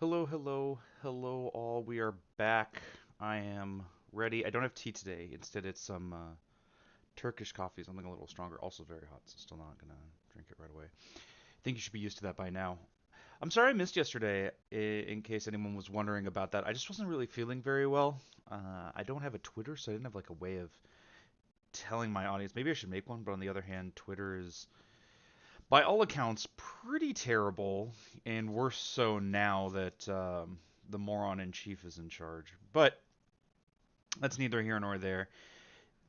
Hello, hello, hello, all. We are back. I am ready. I don't have tea today. Instead, it's some Turkish coffee, something a little stronger. Also very hot, so still not gonna drink it right away. I think you should be used to that by now. I'm sorry I missed yesterday, in case anyone was wondering about that. I just wasn't really feeling very well. I don't have a Twitter, so I didn't have like a way of telling my audience. Maybe I should make one, but on the other hand, Twitter is, by all accounts, pretty terrible, and worse so now that the moron in chief is in charge. But that's neither here nor there.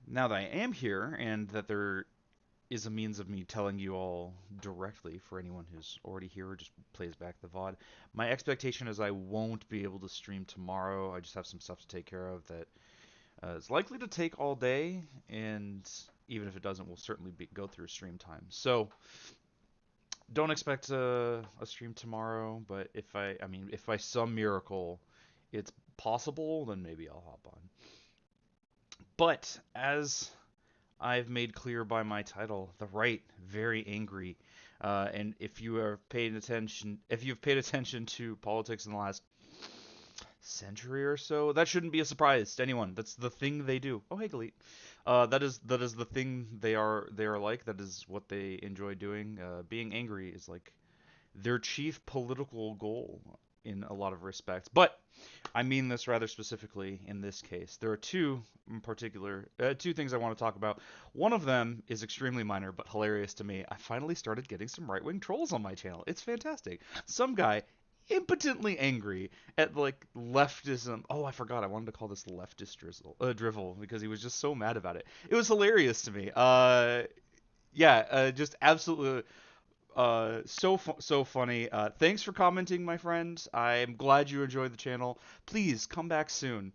Now that I am here, and that there is a means of me telling you all directly for anyone who's already here or just plays back the VOD, my expectation is I won't be able to stream tomorrow. I just have some stuff to take care of that is likely to take all day, and even if it doesn't, we'll certainly go through stream time. So don't expect a stream tomorrow, but if by some miracle it's possible, then maybe I'll hop on. But as I've made clear by my title, the right very angry, and if you've paid attention to politics in the last century or so, that shouldn't be a surprise to anyone. That's the thing they do. Oh, hey, Galit. That is the thing they are like. That is what they enjoy doing. Being angry is like their chief political goal in a lot of respects. But I mean this rather specifically in this case. There are two in particular, two things I want to talk about. One of them is extremely minor but hilarious to me. I finally started getting some right wing trolls on my channel. It's fantastic. Some guy impotently angry at like leftism. Oh, I forgot. I wanted to call this leftist drivel because he was just so mad about it. It was hilarious to me. Yeah, just absolutely so funny. Thanks for commenting, my friend. I'm glad you enjoyed the channel. Please come back soon.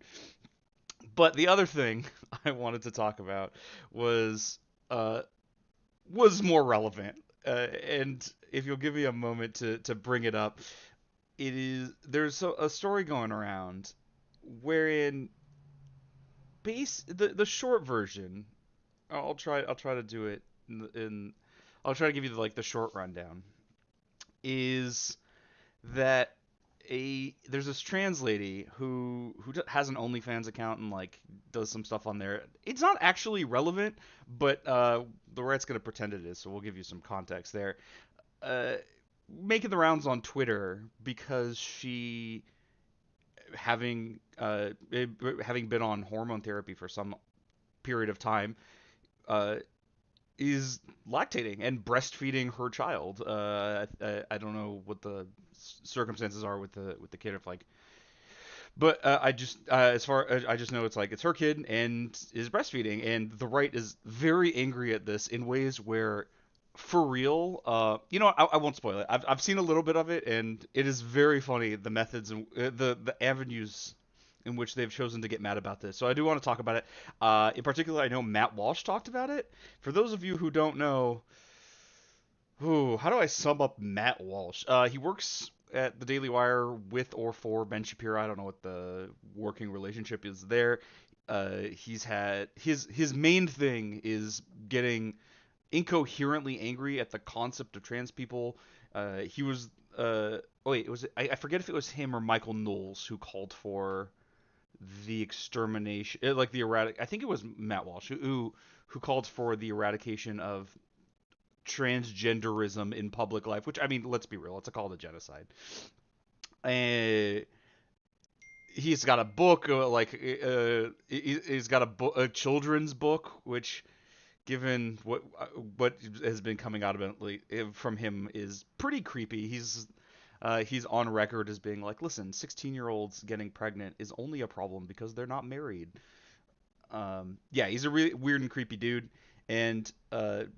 But the other thing I wanted to talk about was uh was more relevant. And if you'll give me a moment to bring it up, there's a story going around wherein the short version. I'll try to do it in I'll try to give you like the short rundown is that there's this trans lady who has an OnlyFans account and like does some stuff on there. It's not actually relevant, but the right's gonna pretend it is, so we'll give you some context there. Uh, Making the rounds on Twitter because she having been on hormone therapy for some period of time, uh, is lactating and breastfeeding her child. I don't know what the circumstances are with the kid, if like, but I just as far I just know it's like it's her kid and is breastfeeding, and the right is very angry at this in ways where, for real, I won't spoil it. I've seen a little bit of it, and it is very funny the methods and the avenues in which they've chosen to get mad about this. So I do want to talk about it. In particular, I know Matt Walsh talked about it. For those of you who don't know, ooh, how do I sum up Matt Walsh? He works at the Daily Wire with or for Ben Shapiro. I don't know what the working relationship is there. He's had his main thing is getting incoherently angry at the concept of trans people. He was oh wait, I forget if it was him or Michael Knowles who called for the extermination, like the erratic. I think it was Matt Walsh who called for the eradication of transgenderism in public life. Which, I mean, let's be real, it's a call to genocide. And he's got a book, he's got a children's book, which, given what has been coming out of it from him, is pretty creepy. He's on record as being like, listen, 16-year-olds getting pregnant is only a problem because they're not married. Yeah, he's a really weird and creepy dude, and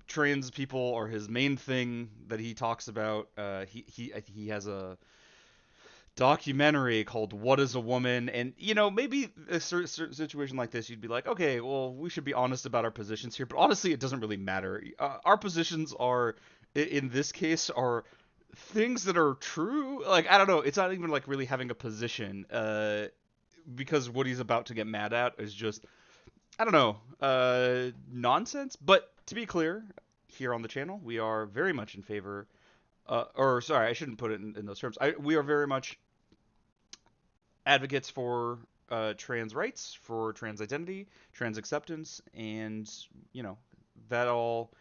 trans people are his main thing that he talks about. He has a documentary called "What Is a Woman," and maybe a certain situation like this, you'd be like, okay, well, we should be honest about our positions here, but honestly, it doesn't really matter. Our positions are, in this case, are things that are true. Like, I don't know, it's not even like really having a position, because what he's about to get mad at is just, I don't know, nonsense. But to be clear, here on the channel, we are very much in favor. Or sorry, I shouldn't put it in those terms. We are very much advocates for trans rights, for trans identity, trans acceptance, and you know that all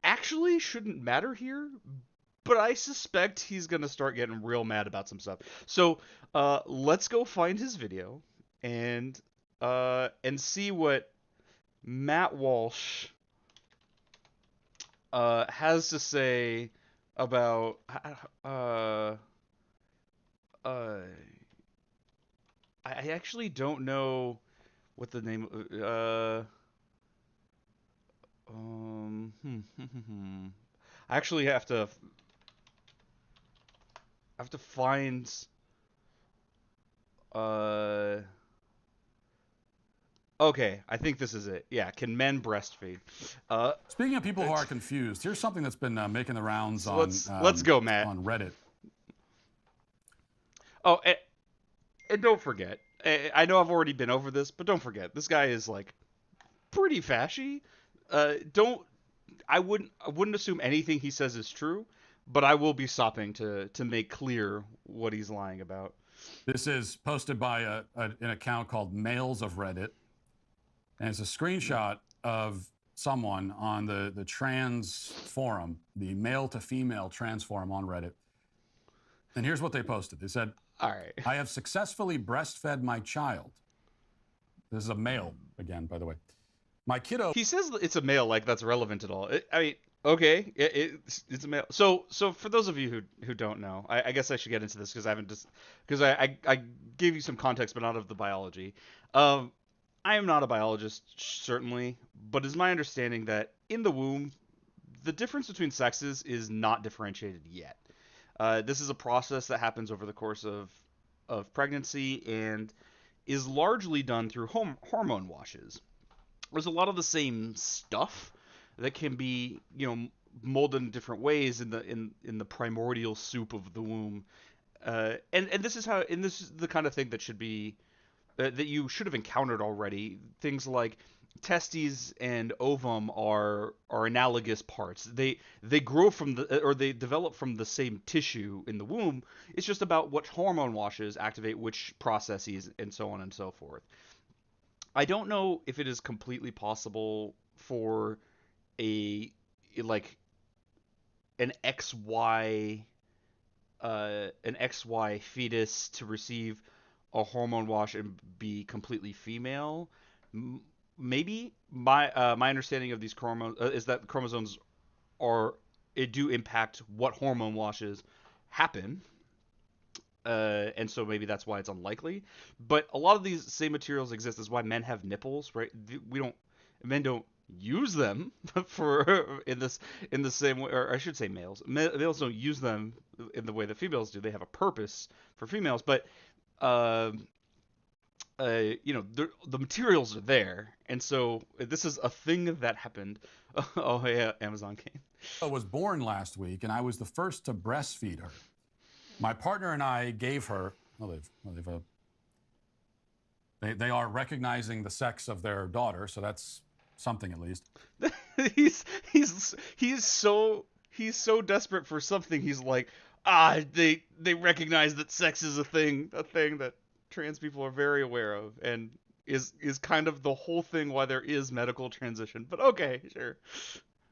actually shouldn't matter here. But I suspect he's gonna start getting real mad about some stuff. So let's go find his video and see what Matt Walsh has to say about uh, I actually don't know what the name. I actually have to find. Uh, okay, I think this is it. Yeah, can men breastfeed? Speaking of people who are confused, here's something that's been making the rounds so on let's go, Matt. on Reddit. Oh, and don't forget. I know I've already been over this, but don't forget this guy is like pretty fashy. Don't I wouldn't assume anything he says is true, but I will be stopping to make clear what he's lying about. This is posted by an account called Males of Reddit, and it's a screenshot of someone on the trans forum, the male to female trans forum on Reddit. And here's what they posted. They said, All right. I have successfully breastfed my child. This is a male, again, by the way. My kiddo. He says it's a male, like that's relevant at all. I mean, okay, it's a male. So for those of you who don't know, I guess I should get into this because I haven't just because I gave you some context, but not of the biology. I am not a biologist, certainly, but it's my understanding that in the womb, the difference between sexes is not differentiated yet. This is a process that happens over the course of pregnancy and is largely done through hormone washes. There's a lot of the same stuff that can be, molded in different ways in the primordial soup of the womb. And this is the kind of thing that should be that you should have encountered already. Things like testes and ovum are analogous parts. They grow from or they develop from the same tissue in the womb. It's just about what hormone washes activate which processes and so on and so forth. I don't know if it is completely possible for a like an XY fetus to receive a hormone wash and be completely female. Maybe my understanding of these chromosomes is that chromosomes do impact what hormone washes happen. And so maybe that's why it's unlikely. But a lot of these same materials exist. Is why men have nipples, right? Men don't use them for in the same way, or I should say males don't use them in the way that females do. They have a purpose for females, but the materials are there, and so this is a thing that happened. Oh yeah, Amazon came. I was born last week, and I was the first to breastfeed her. My partner and I gave her. They are recognizing the sex of their daughter, so that's something at least. he's so desperate for something. He's like, they recognize that sex is a thing that trans people are very aware of, and is kind of the whole thing why there is medical transition. But okay, sure.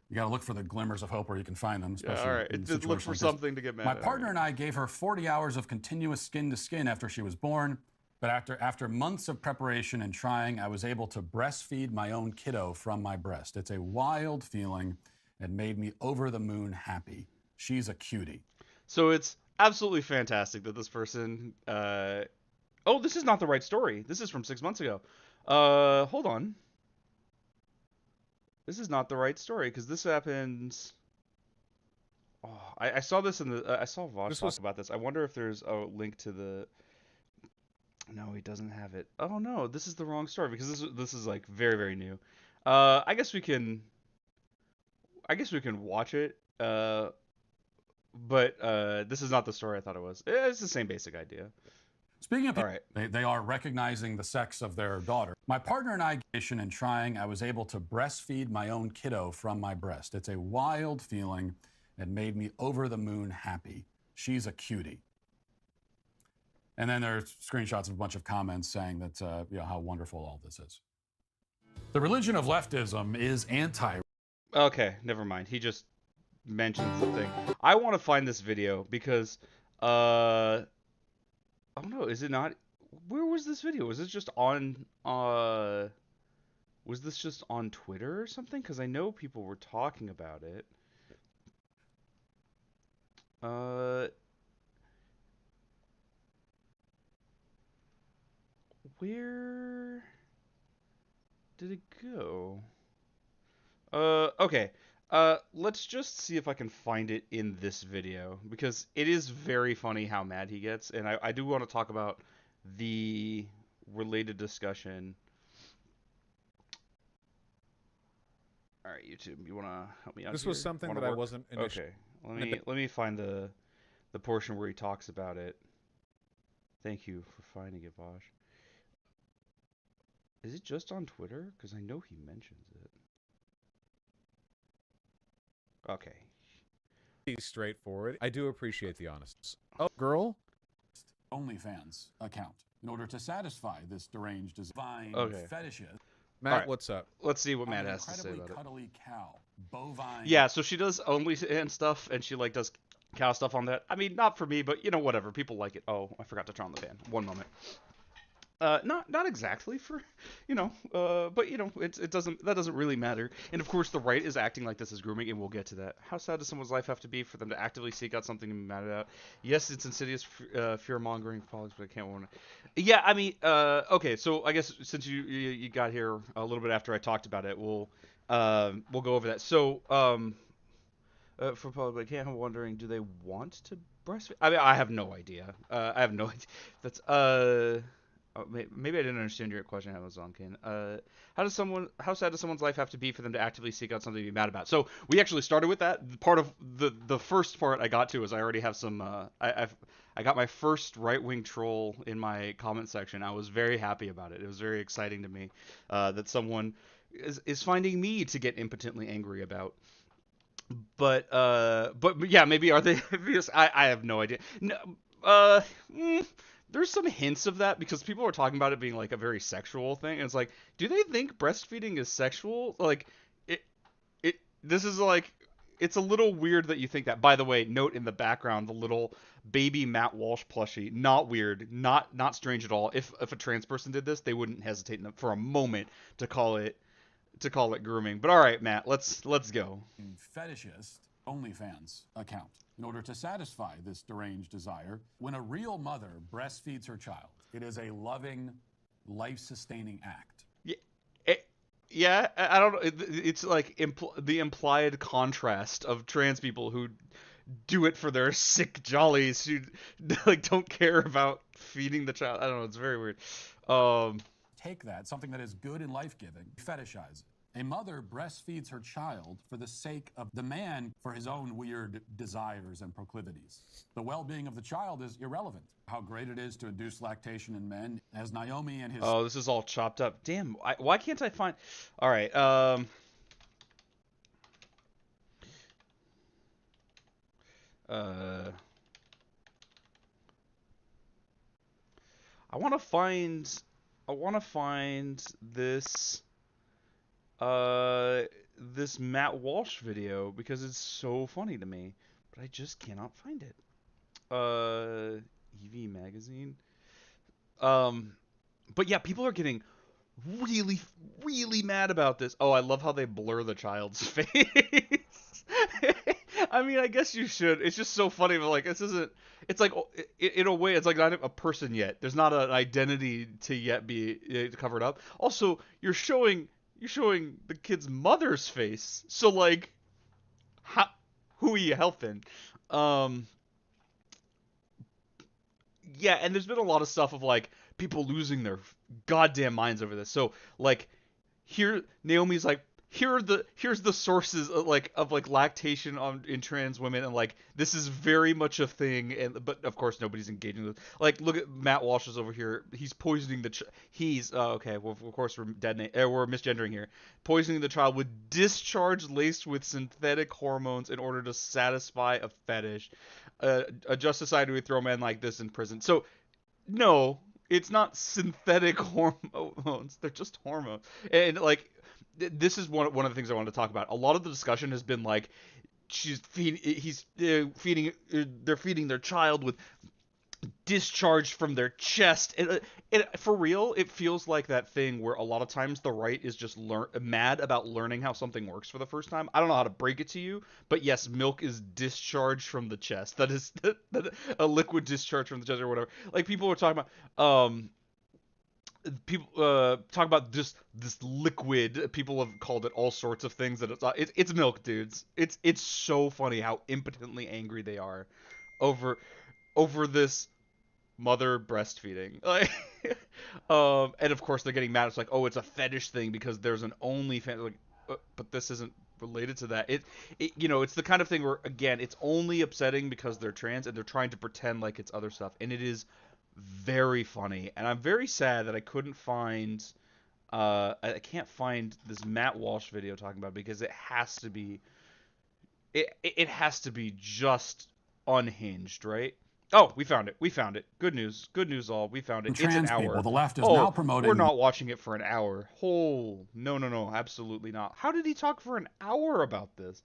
You got to look for the glimmers of hope where you can find them. Yeah, all right. Look for something to get mad at. My partner and I gave her 40 hours of continuous skin-to-skin after she was born. But after months of preparation and trying, I was able to breastfeed my own kiddo from my breast. It's a wild feeling. It made me over the moon happy. She's a cutie. So it's absolutely fantastic that this person... Oh, this is not the right story. This is from 6 months ago. Hold on. This is not the right story because this happens. Oh, I saw this in the. I saw Vosh talk about this. I wonder if there's a link to the. No, he doesn't have it. Oh no, this is the wrong story because this is like very very new. I guess we can watch it. But this is not the story I thought it was. It's the same basic idea. Speaking of, all right, they are recognizing the sex of their daughter. My partner and I, and trying, I was able to breastfeed my own kiddo from my breast. It's a wild feeling. It made me over the moon happy. She's a cutie. And then there are screenshots of a bunch of comments saying that, how wonderful all this is. The religion of leftism is anti. Okay, never mind. He just mentions the thing. I want to find this video because, oh no, is it not? Where was this video? Was this just on, was this just on Twitter or something? Because I know people were talking about it. Where did it go? Okay. Let's just see if I can find it in this video because it is very funny how mad he gets, and I do want to talk about the related discussion. All right, YouTube, you want to help me out This here? was something Wanna that I work? wasn't initially. Okay. Let me find the portion where he talks about it. Thank you for finding it, Vosh. Is it just on Twitter? Because I know he mentions it. Okay. Straightforward. I do appreciate the honesty. Oh, girl. OnlyFans account in order to satisfy this deranged divine Okay. fetishes. Matt, Alright. what's up? Let's see what on Matt an has to say incredibly about it. cuddly cow, bovine. Yeah, so she does OnlyFans stuff, and she like does cow stuff on that. I mean, not for me, but whatever. People like it. Oh, I forgot to turn on the fan. One moment. Not exactly for, but it doesn't really matter. And of course, the right is acting like this is grooming, and we'll get to that. How sad does someone's life have to be for them to actively seek out something to be mad about? Yes, it's insidious fear mongering politics, but I can't warn it. Yeah, I mean, okay, so I guess since you got here a little bit after I talked about it, we'll go over that. So for public, I'm wondering, do they want to breastfeed? I mean, I have no idea. I have no idea. That's maybe I didn't understand your question, Amazon King. How sad does someone's life have to be for them to actively seek out something to be mad about? So we actually started with that. Part of the first part I got to is I already have some. I got my first right-wing troll in my comment section. I was very happy about it. It was very exciting to me that someone is finding me to get impotently angry about. But yeah, maybe are they? I have no idea. No, there's some hints of that because people are talking about it being like a very sexual thing. And it's like, do they think breastfeeding is sexual? Like, this is like, it's a little weird that you think that. By the way, note in the background the little baby Matt Walsh plushie. Not weird, not strange at all. If a trans person did this, they wouldn't hesitate for a moment to call it grooming. But all right, Matt, let's go. Fetishist OnlyFans account in order to satisfy this deranged desire. When a real mother breastfeeds her child, it is a loving, life-sustaining act. Yeah, I don't know. It's like the implied contrast of trans people who do it for their sick jollies who like don't care about feeding the child. I don't know. It's very weird. Take that, something that is good and life-giving, fetishize it. A mother breastfeeds her child for the sake of the man for his own weird desires and proclivities. The well-being of the child is irrelevant. How great it is to induce lactation in men, as Naomi and his... Oh, this is all chopped up. Damn, why can't I find... All right, I want to find this this Matt Walsh video because it's so funny to me, but I just cannot find it. EV Magazine. But yeah, people are getting really, really mad about this. Oh, I love how they blur the child's face. I mean, I guess you should. It's just so funny, but like, this isn't. It's like, in a way, it's like not a person yet. There's not an identity to yet be covered up. Also, you're showing the kid's mother's face. So like, who are you helping? Yeah, and there's been a lot of stuff of like people losing their goddamn minds over this. So like, here Naomi's like, here's the sources of like lactation in trans women, and like this is very much a thing, and but of course nobody's engaging with. Like, look at Matt Walsh is over here. He's poisoning the he's okay. Well, of course we're we're misgendering here. Poisoning the child with discharge laced with synthetic hormones in order to satisfy a fetish. A just society would throw men like this in prison. So No, it's not synthetic hormones. They're just hormones. And like this is one of the things I wanted to talk about. A lot of the discussion has been like they're feeding their child with discharged from their chest. For real, it feels like that thing where a lot of times the right is just mad about learning how something works for the first time. I don't know how to break it to you, but yes, milk is discharged from the chest. That is a liquid discharge from the chest or whatever. Like people were talking about, people talk about just this liquid. People have called it all sorts of things. That it's milk, dudes. It's so funny how impotently angry they are over this mother breastfeeding. Like, and of course they're getting mad. It's like, oh, it's a fetish thing because there's an OnlyFans. Like, but this isn't related to that. It's the kind of thing where again, it's only upsetting because they're trans and they're trying to pretend like it's other stuff, and it is very funny. And I'm very sad that I couldn't find. I can't find this Matt Walsh video talking about it because it has to be. It has to be just unhinged, right? Oh, we found it. We found it. Good news. Good news, all. We found it. It's an hour. People. The left is oh, now promoting. We're not watching it for an hour. Oh, no, absolutely not. How did he talk for an hour about this?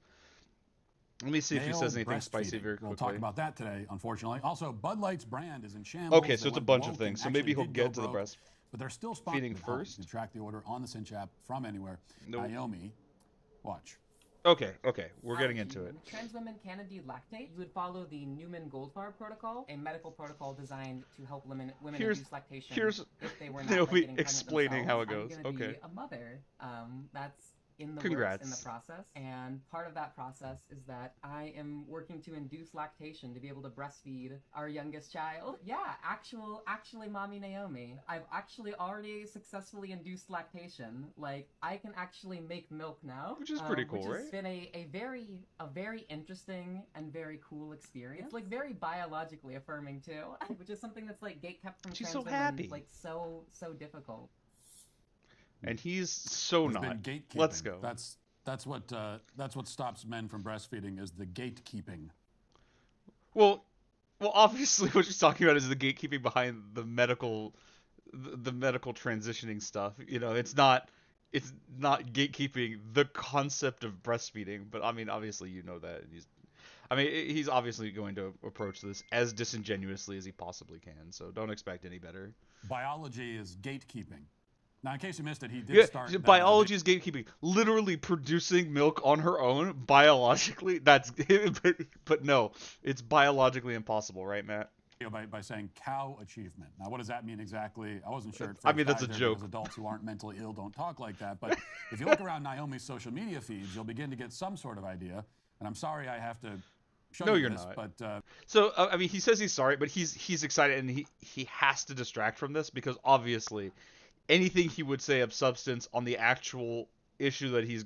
Let me see if he says anything spicy very quickly. We'll talk about that today, unfortunately. Also, Bud Light's brand is in shambles. Okay, so it's a bunch of things. So maybe he'll get to the breast. But they're still feeding first. You can track the order on the Cinch app from anywhere. Nope. Naomi, watch. Okay, we're getting into it. Trans women can indeed lactate. You would follow the Newman-Goldfarb protocol, a medical protocol designed to help women induce lactation if they were not they'll be getting explaining how it goes. I'm gonna be a mother. That's in the Congrats. works in the process, and part of that process is that I am working to induce lactation to be able to breastfeed our youngest child. Yeah, actually, mommy Naomi, I've actually already successfully induced lactation. Like, I can actually make milk now, which is pretty cool, which right? It's been a very interesting and very cool experience. It's like very biologically affirming too, which is something that's like gatekept from She's trans so women, happy. like so difficult. And he's so not. Let's go. That's what stops men from breastfeeding is the gatekeeping. Well, obviously, what she's talking about is the gatekeeping behind the medical transitioning stuff. It's not gatekeeping the concept of breastfeeding. But I mean, obviously, you know that. He's obviously going to approach this as disingenuously as he possibly can. So don't expect any better. Biology is gatekeeping. Now, in case you missed it, he did start. Biology is gatekeeping. Literally producing milk on her own, biologically, that's. But no, it's biologically impossible, right, Matt? By saying cow achievement. Now, what does that mean exactly? I wasn't sure. I mean, that's a joke. Because adults who aren't mentally ill don't talk like that. But if you look around Naomi's social media feeds, you'll begin to get some sort of idea. And I'm sorry I have to show you this, not. But so he says he's sorry, but he's excited, and he has to distract from this because obviously anything he would say of substance on the actual issue that he's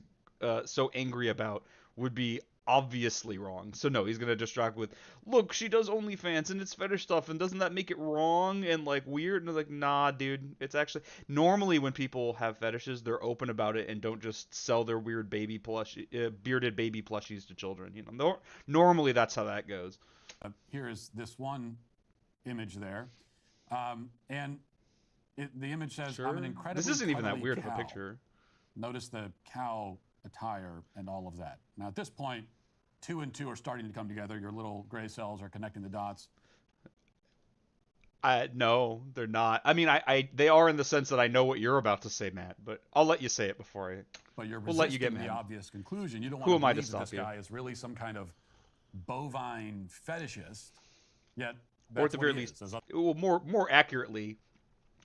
so angry about would be obviously wrong. So no, he's gonna distract with, look, she does OnlyFans and it's fetish stuff, and doesn't that make it wrong and like weird? And I was like, nah, dude, it's actually normally when people have fetishes, they're open about it and don't just sell their weird bearded baby plushies to children. Normally that's how that goes. Here is this one image there, and. The image says, sure. I'm an incredibly This isn't even that weird cow. of a picture. Notice the cow attire and all of that. Now, at this point, 2 and 2 are starting to come together. Your little gray cells are connecting the dots. No, they're not. I mean, they are in the sense that I know what you're about to say, Matt, but I'll let you say it before I... But you're we'll let you get the obvious conclusion. You don't Who want am I to to believe that stop this guy is really some kind of bovine fetishist, yet that's or at the very what he least, is. well, more accurately,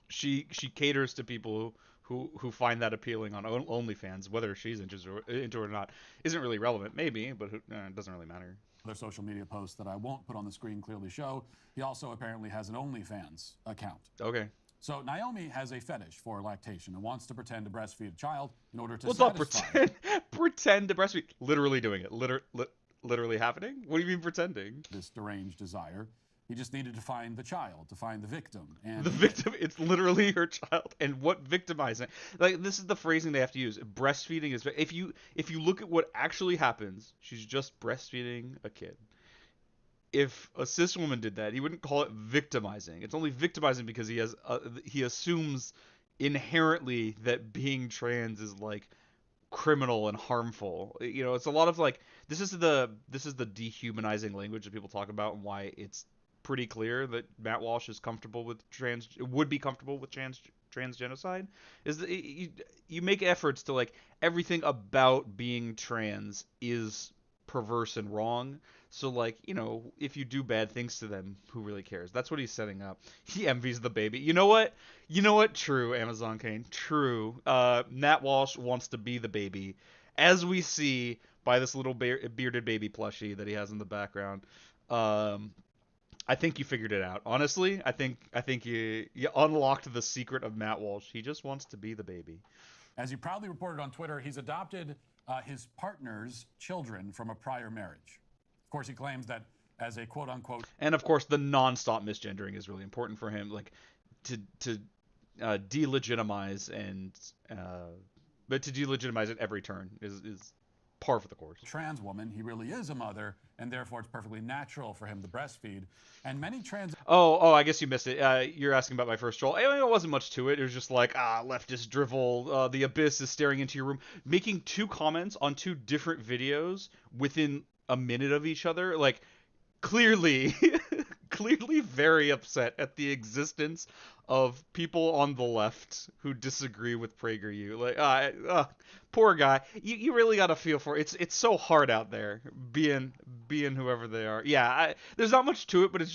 she caters to people who find that appealing on OnlyFans. Whether she's into it or not isn't really relevant. Maybe, but it doesn't really matter. Other social media posts that I won't put on the screen clearly show. He also apparently has an OnlyFans account. Okay. So Naomi has a fetish for lactation and wants to pretend to breastfeed a child in order to satisfy. Pretend to breastfeed. Literally doing it. Literally happening. What do you mean pretending? This deranged desire. He just needed to find the child, to find the victim. And the victim, it's literally her child. And what victimizing? Like, this is the phrasing they have to use. Breastfeeding is, if you look at what actually happens, she's just breastfeeding a kid. if a cis woman did that, he wouldn't call it victimizing. It's only victimizing because he assumes inherently that being trans is like criminal and harmful. It's a lot of like this is the dehumanizing language that people talk about, and why it's pretty clear that Matt Walsh is comfortable with would be comfortable with trans genocide. Is that you make efforts to like everything about being trans is perverse and wrong. So like, if you do bad things to them, who really cares? That's what he's setting up. He envies the baby. You know what? True, Amazon Kane. True. Matt Walsh wants to be the baby, as we see by this little bearded baby plushie that he has in the background. I think you figured it out. Honestly, I think you unlocked the secret of Matt Walsh. He just wants to be the baby. As he proudly reported on Twitter, he's adopted his partner's children from a prior marriage. Of course, he claims that as a quote-unquote... And of course, the non-stop misgendering is really important for him, like to delegitimize but to delegitimize at every turn is par for the course. Trans woman, he really is a mother, and therefore it's perfectly natural for him to breastfeed. And many trans... Oh, I guess you missed it. You're asking about my first troll. I mean, it wasn't much to it. It was just like, leftist drivel, the abyss is staring into your room. Making 2 comments on 2 different videos within a minute of each other, like, clearly very upset at the existence of people on the left who disagree with PragerU. Like, poor guy. You really got to feel for it. It's so hard out there being whoever they are. Yeah, there's not much to it, but it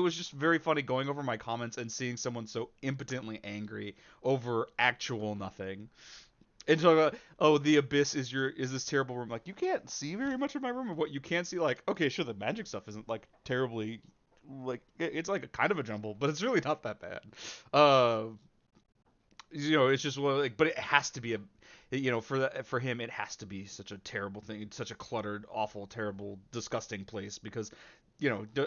was just very funny going over my comments and seeing someone so impotently angry over actual nothing. And talking about, oh, the abyss is this terrible room. Like, you can't see very much of my room, or what you can see, like, okay, sure, the magic stuff isn't like terribly, like, it's like a kind of a jumble, but it's really not that bad. It's just like, but it has to be for him, it has to be such a terrible thing. It's such a cluttered, awful, terrible, disgusting place because,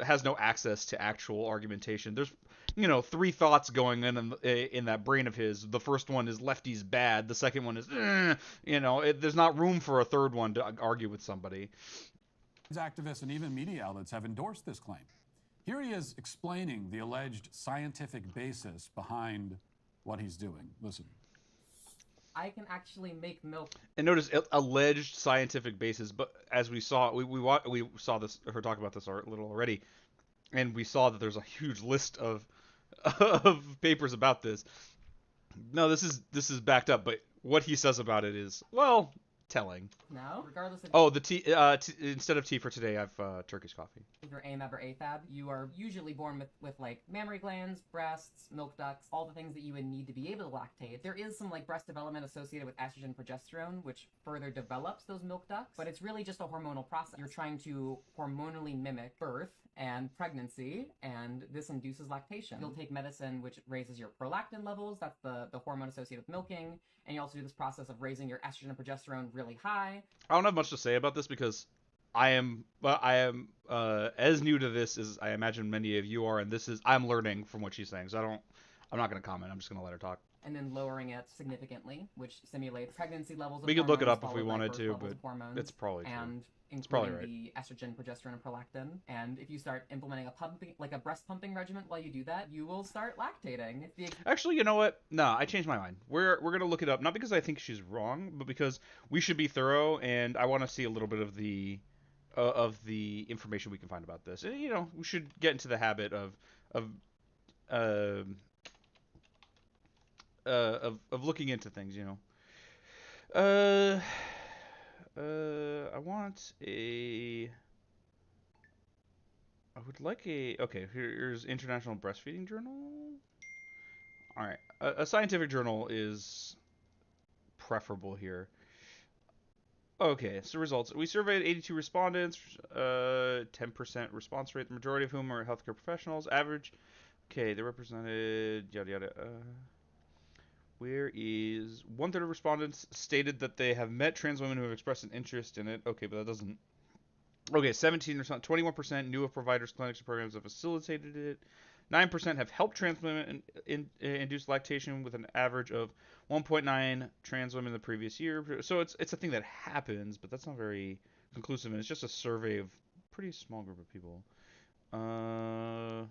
has no access to actual argumentation. There's, 3 thoughts going in that brain of his. The first one is lefty's bad. The second one is, there's not room for a third one to argue with somebody. Activists and even media outlets have endorsed this claim. Here he is explaining the alleged scientific basis behind what he's doing. Listen. I can actually make milk. And notice alleged scientific basis, but as we saw, we saw this, her talk about this a little already, and we saw that there's a huge list of papers about this. No, this is backed up, but what he says about it is, well, telling. No, regardless of... Oh, the tea. Instead of tea for today, I've Turkish coffee. If you're AMAB or AFAB, you are usually born with like mammary glands, breasts, milk ducts, all the things that you would need to be able to lactate. There is some like breast development associated with estrogen, progesterone, which further develops those milk ducts, but it's really just a hormonal process. You're trying to hormonally mimic birth and pregnancy, and this induces lactation. You'll take medicine which raises your prolactin levels, that's the hormone associated with milking, and you also do this process of raising your estrogen and progesterone really high. I don't have much to say about this because I am as new to this as I imagine many of you are, and I'm learning from what she's saying, so I'm not going to comment. I'm just going to let her talk. And then lowering it significantly, which simulates pregnancy levels of We could look it hormones up if we followed by wanted birth to, levels but of hormones, it's probably true. and It's probably including the estrogen, progesterone, and prolactin. And if you start implementing a breast pumping regimen while you do that, you will start lactating. Actually, you know what? No, I changed my mind. We're gonna look it up, not because I think she's wrong, but because we should be thorough, and I want to see a little bit of the information we can find about this. And, we should get into the habit of looking into things. I would like okay, here's International Breastfeeding Journal. All right, a scientific journal is preferable here. Okay, so results. We surveyed 82 respondents, 10% response rate, the majority of whom are healthcare professionals. Average, okay, they represented, yada yada. Where is 1/3 of respondents stated that they have met trans women who have expressed an interest in it. Okay, but that doesn't. Okay, 17%, 21% knew of providers, clinics, or programs that facilitated it. 9% have helped trans women induce lactation with an average of 1.9 trans women the previous year. So it's a thing that happens, but that's not very conclusive, and it's just a survey of a pretty small group of people. Uh,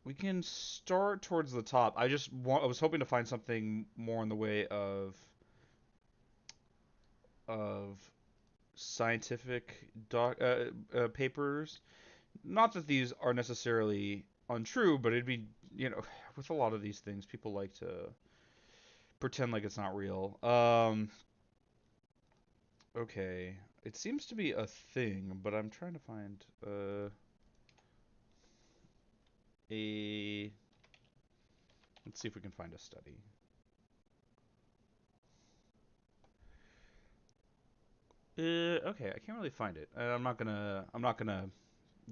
we can start towards the top. I was hoping to find something more in the way of scientific papers. Not that these are necessarily untrue, but it'd be, with a lot of these things, people like to pretend like it's not real. Okay. It seems to be a thing, but I'm trying to find a. Let's see if we can find a study. Okay, I can't really find it. I'm not gonna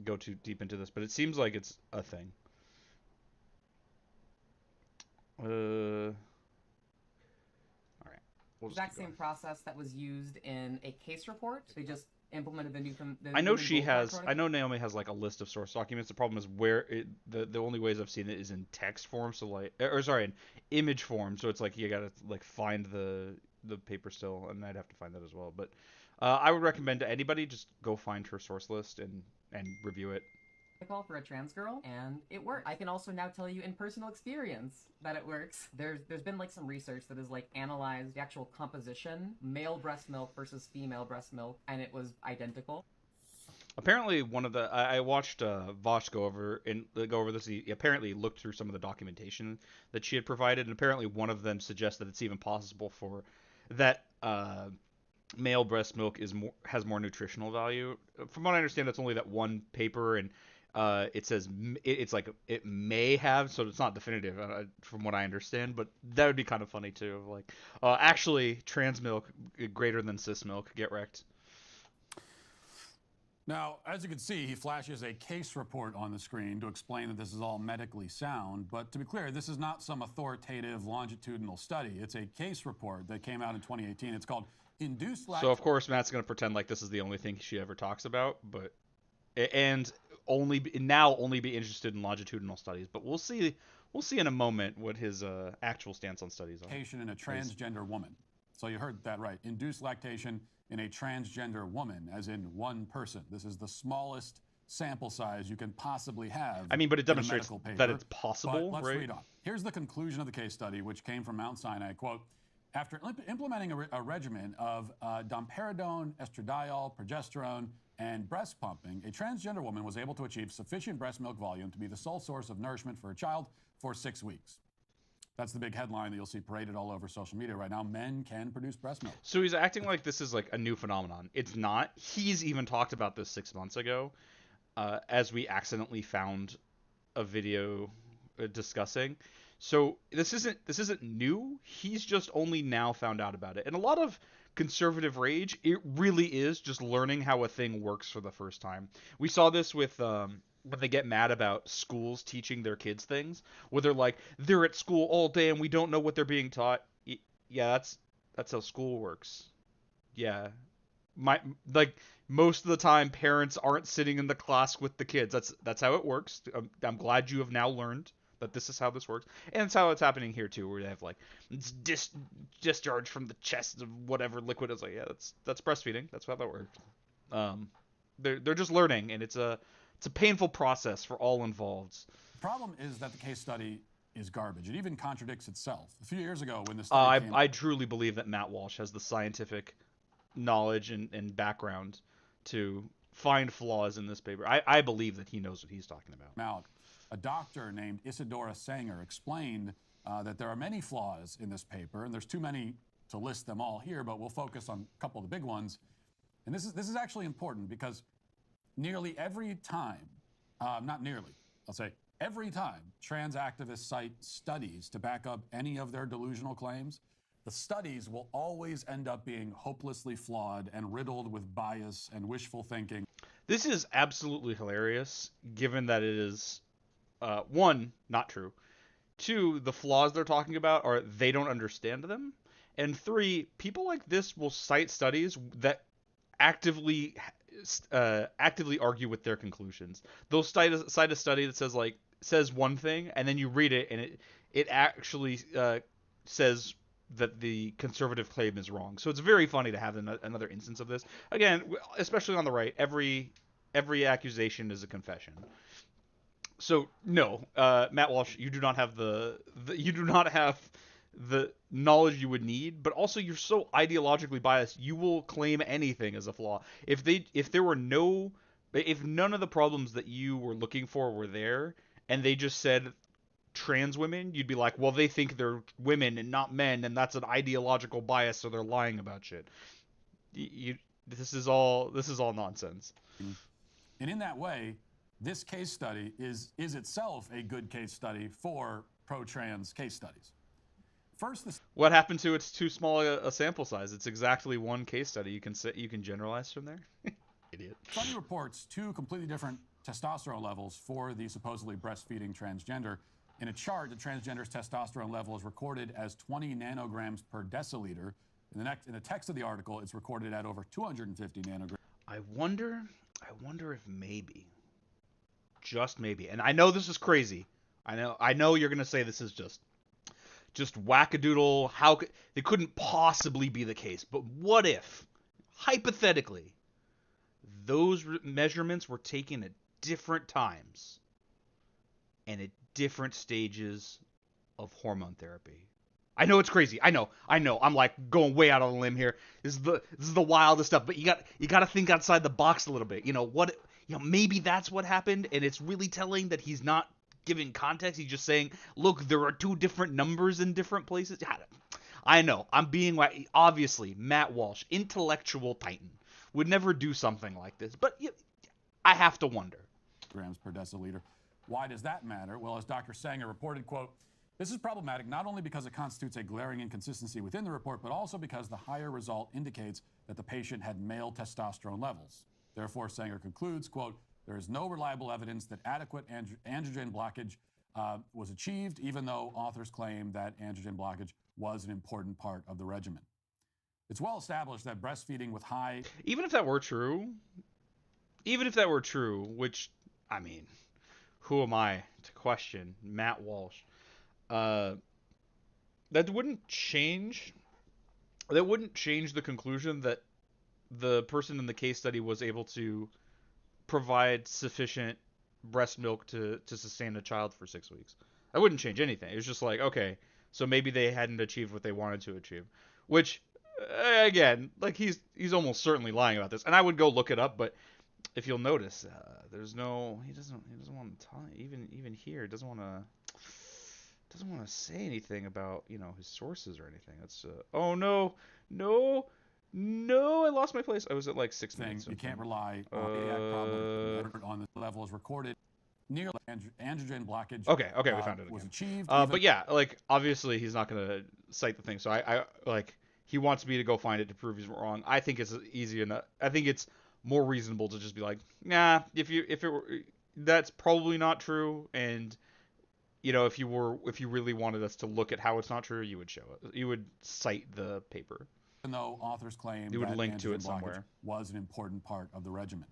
go too deep into this, but it seems like it's a thing. All right. We'll just Exact keep same going. process that was used in a case report. They just implemented the new. I know Human she Bullfrog has. protocol. I know Naomi has like a list of source documents. The problem is the only ways I've seen it is in text form. So like, or sorry, in image form. So it's like you gotta like find the paper still, and I'd have to find that as well. But I would recommend to anybody just go find her source list and review it. Protocol for a trans girl, and it works. I can also now tell you in personal experience that it works. There's been like some research that has like analyzed the actual composition, male breast milk versus female breast milk, and it was identical. Apparently, I watched Vosh go over this. He apparently looked through some of the documentation that she had provided, and apparently one of them suggests that it's even possible for that male breast milk has more nutritional value. From what I understand, that's only that one paper, and it says it's like it may have, so it's not definitive from what I understand. But that would be kind of funny too. Like, actually, trans milk greater than cis milk. Get wrecked. Now, as you can see, he flashes a case report on the screen to explain that this is all medically sound. But to be clear, this is not some authoritative longitudinal study. It's a case report that came out in 2018. It's called Induced So of course Matt's gonna pretend like this is the only thing she ever talks about, but and only be interested in longitudinal studies. But we'll see in a moment what his actual stance on studies are. lactation in a transgender woman. So you heard that right. Induced lactation in a transgender woman, as in one person. This is the smallest sample size you can possibly have. I mean, but it in a demonstrates medical paper. that it's possible, But let's right? read on. Here's the conclusion of the case study, which came from Mount Sinai. Quote, after implementing a regimen of domperidone, estradiol, progesterone, and breast pumping, a transgender woman was able to achieve sufficient breast milk volume to be the sole source of nourishment for a child for 6 weeks. That's the big headline that you'll see paraded all over social media right now. Men can produce breast milk. So he's acting like this is like a new phenomenon. It's not. He's even talked about this 6 months ago, as we accidentally found a video discussing. So this isn't new. He's just only now found out about it. And a lot of conservative rage, it really is just learning how a thing works for the first time. We saw this with when they get mad about schools teaching their kids things, where they're like, they're at school all day and we don't know what they're being taught. Yeah, that's how school works. Yeah, like most of the time, parents aren't sitting in the class with the kids. That's how it works. I'm glad you have now learned that this is how this works, and it's how it's happening here too, where they have like it's discharge from the chest of whatever liquid is. Like, yeah, that's breastfeeding. That's how that works. They're just learning, and it's a painful process for all involved. The problem is that the case study is garbage. It even contradicts itself. A few years ago, when the study came I truly believe that Matt Walsh has the scientific knowledge and background to find flaws in this paper. I believe that he knows what he's talking about. out, a doctor named Isadora Sanger explained that there are many flaws in this paper, and there's too many to list them all here, but we'll focus on a couple of the big ones. And this is actually important because nearly every time, not nearly, I'll say every time trans activists cite studies to back up any of their delusional claims, the studies will always end up being hopelessly flawed and riddled with bias and wishful thinking. This is absolutely hilarious, given that it is, one, not true. Two, the flaws they're talking about are they don't understand them. And three, people like this will cite studies that actively argue with their conclusions. They'll cite a study that says one thing, and then you read it, and it actually says the conservative claim is wrong. So it's very funny to have another instance of this. Again, especially on the right, every accusation is a confession. So no, Matt Walsh, you do not have you do not have the knowledge you would need, but also you're so ideologically biased, you will claim anything as a flaw. If none of the problems that you were looking for were there, and they just said trans women, you'd be like, well, they think they're women and not men, and that's an ideological bias, so they're lying about shit. This is all nonsense. And in that way, this case study is itself a good case study for pro-trans case studies. First, what happened to it's too small a sample size? It's exactly one case study. You can generalize from there. Idiot. Study reports two completely different testosterone levels for the supposedly breastfeeding transgender. In a chart, the transgender's testosterone level is recorded as 20 nanograms per deciliter. In the text of the article, it's recorded at over 250 nanograms. I wonder if maybe, just maybe, and I know this is crazy. I know you're gonna say this is just wackadoodle. They couldn't possibly be the case, but what if, hypothetically, those measurements were taken at different times and at different stages of hormone therapy? I know it's crazy. I know. I'm like going way out on a limb here. This is the wildest stuff, but you got to think outside the box a little bit. Maybe that's what happened, and it's really telling that he's not giving context. He's just saying, look, there are two different numbers in different places. I know. I'm being obviously Matt Walsh, intellectual titan, would never do something like this, but I have to wonder. Grams per deciliter. Why does that matter? Well, as Dr. Sanger reported, quote, this is problematic not only because it constitutes a glaring inconsistency within the report, but also because the higher result indicates that the patient had male testosterone levels. Therefore, Sanger concludes, quote, there is no reliable evidence that adequate androgen blockage was achieved, even though authors claim that androgen blockage was an important part of the regimen. It's well established that breastfeeding with high... Even if that were true, which, I mean, who am I to question Matt Walsh? That wouldn't change the conclusion that the person in the case study was able to provide sufficient breast milk to sustain a child for 6 weeks. That wouldn't change anything. It was just like, okay, so maybe they hadn't achieved what they wanted to achieve. Which, again, like he's almost certainly lying about this. And I would go look it up, but if you'll notice, there's no, he doesn't want to talk, even here, doesn't want to say anything about, his sources or anything. That's oh no, I lost my place. I was at like 6 minutes. You can't rely on the problem on the level is recorded. Nearly androgen blockage. Okay, we found it again. Was achieved. But yeah, like obviously he's not gonna cite the thing. So I like he wants me to go find it to prove he's wrong. I think it's easy enough. I think it's more reasonable to just be like, nah, if it were, that's probably not true. And if you really wanted us to look at how it's not true, you would show it. You would cite the paper. Even though authors claim you would that link to it androgen somewhere. blockage was an important part of the regimen.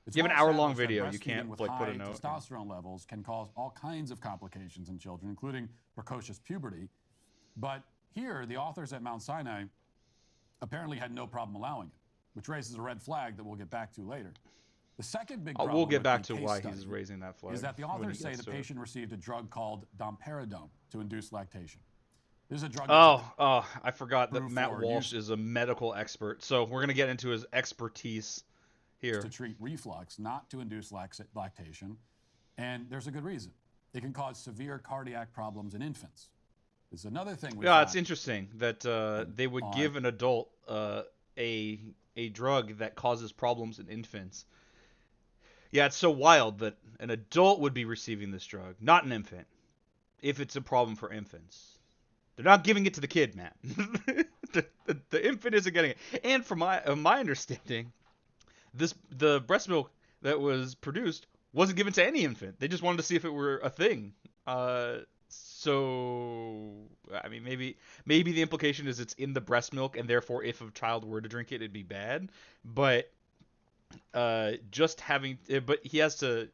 It's You have an well hour-long established that video. You breastfeeding can't with like put a high note. Testosterone levels can cause all kinds of complications in children, including precocious puberty. But here, the authors at Mount Sinai apparently had no problem allowing it, which raises a red flag that we'll get back to later. The second big problem We'll get with back the to case why study he's raising that flag. is that the when he authors say gets the to it. patient received a drug called domperidone to induce lactation. This is a drug. I forgot that approved Matt for Walsh is a medical expert. So we're going to get into his expertise here. To treat reflux, not to induce lactation. And there's a good reason. It can cause severe cardiac problems in infants. It's another thing. Yeah, it's interesting that they would give an adult a drug that causes problems in infants. Yeah, it's so wild that an adult would be receiving this drug, not an infant, if it's a problem for infants. They're not giving it to the kid, Matt. the infant isn't getting it. And from my understanding, the breast milk that was produced wasn't given to any infant. They just wanted to see if it were a thing. So I mean, maybe the implication is it's in the breast milk, and therefore, if a child were to drink it, it'd be bad. But but he has to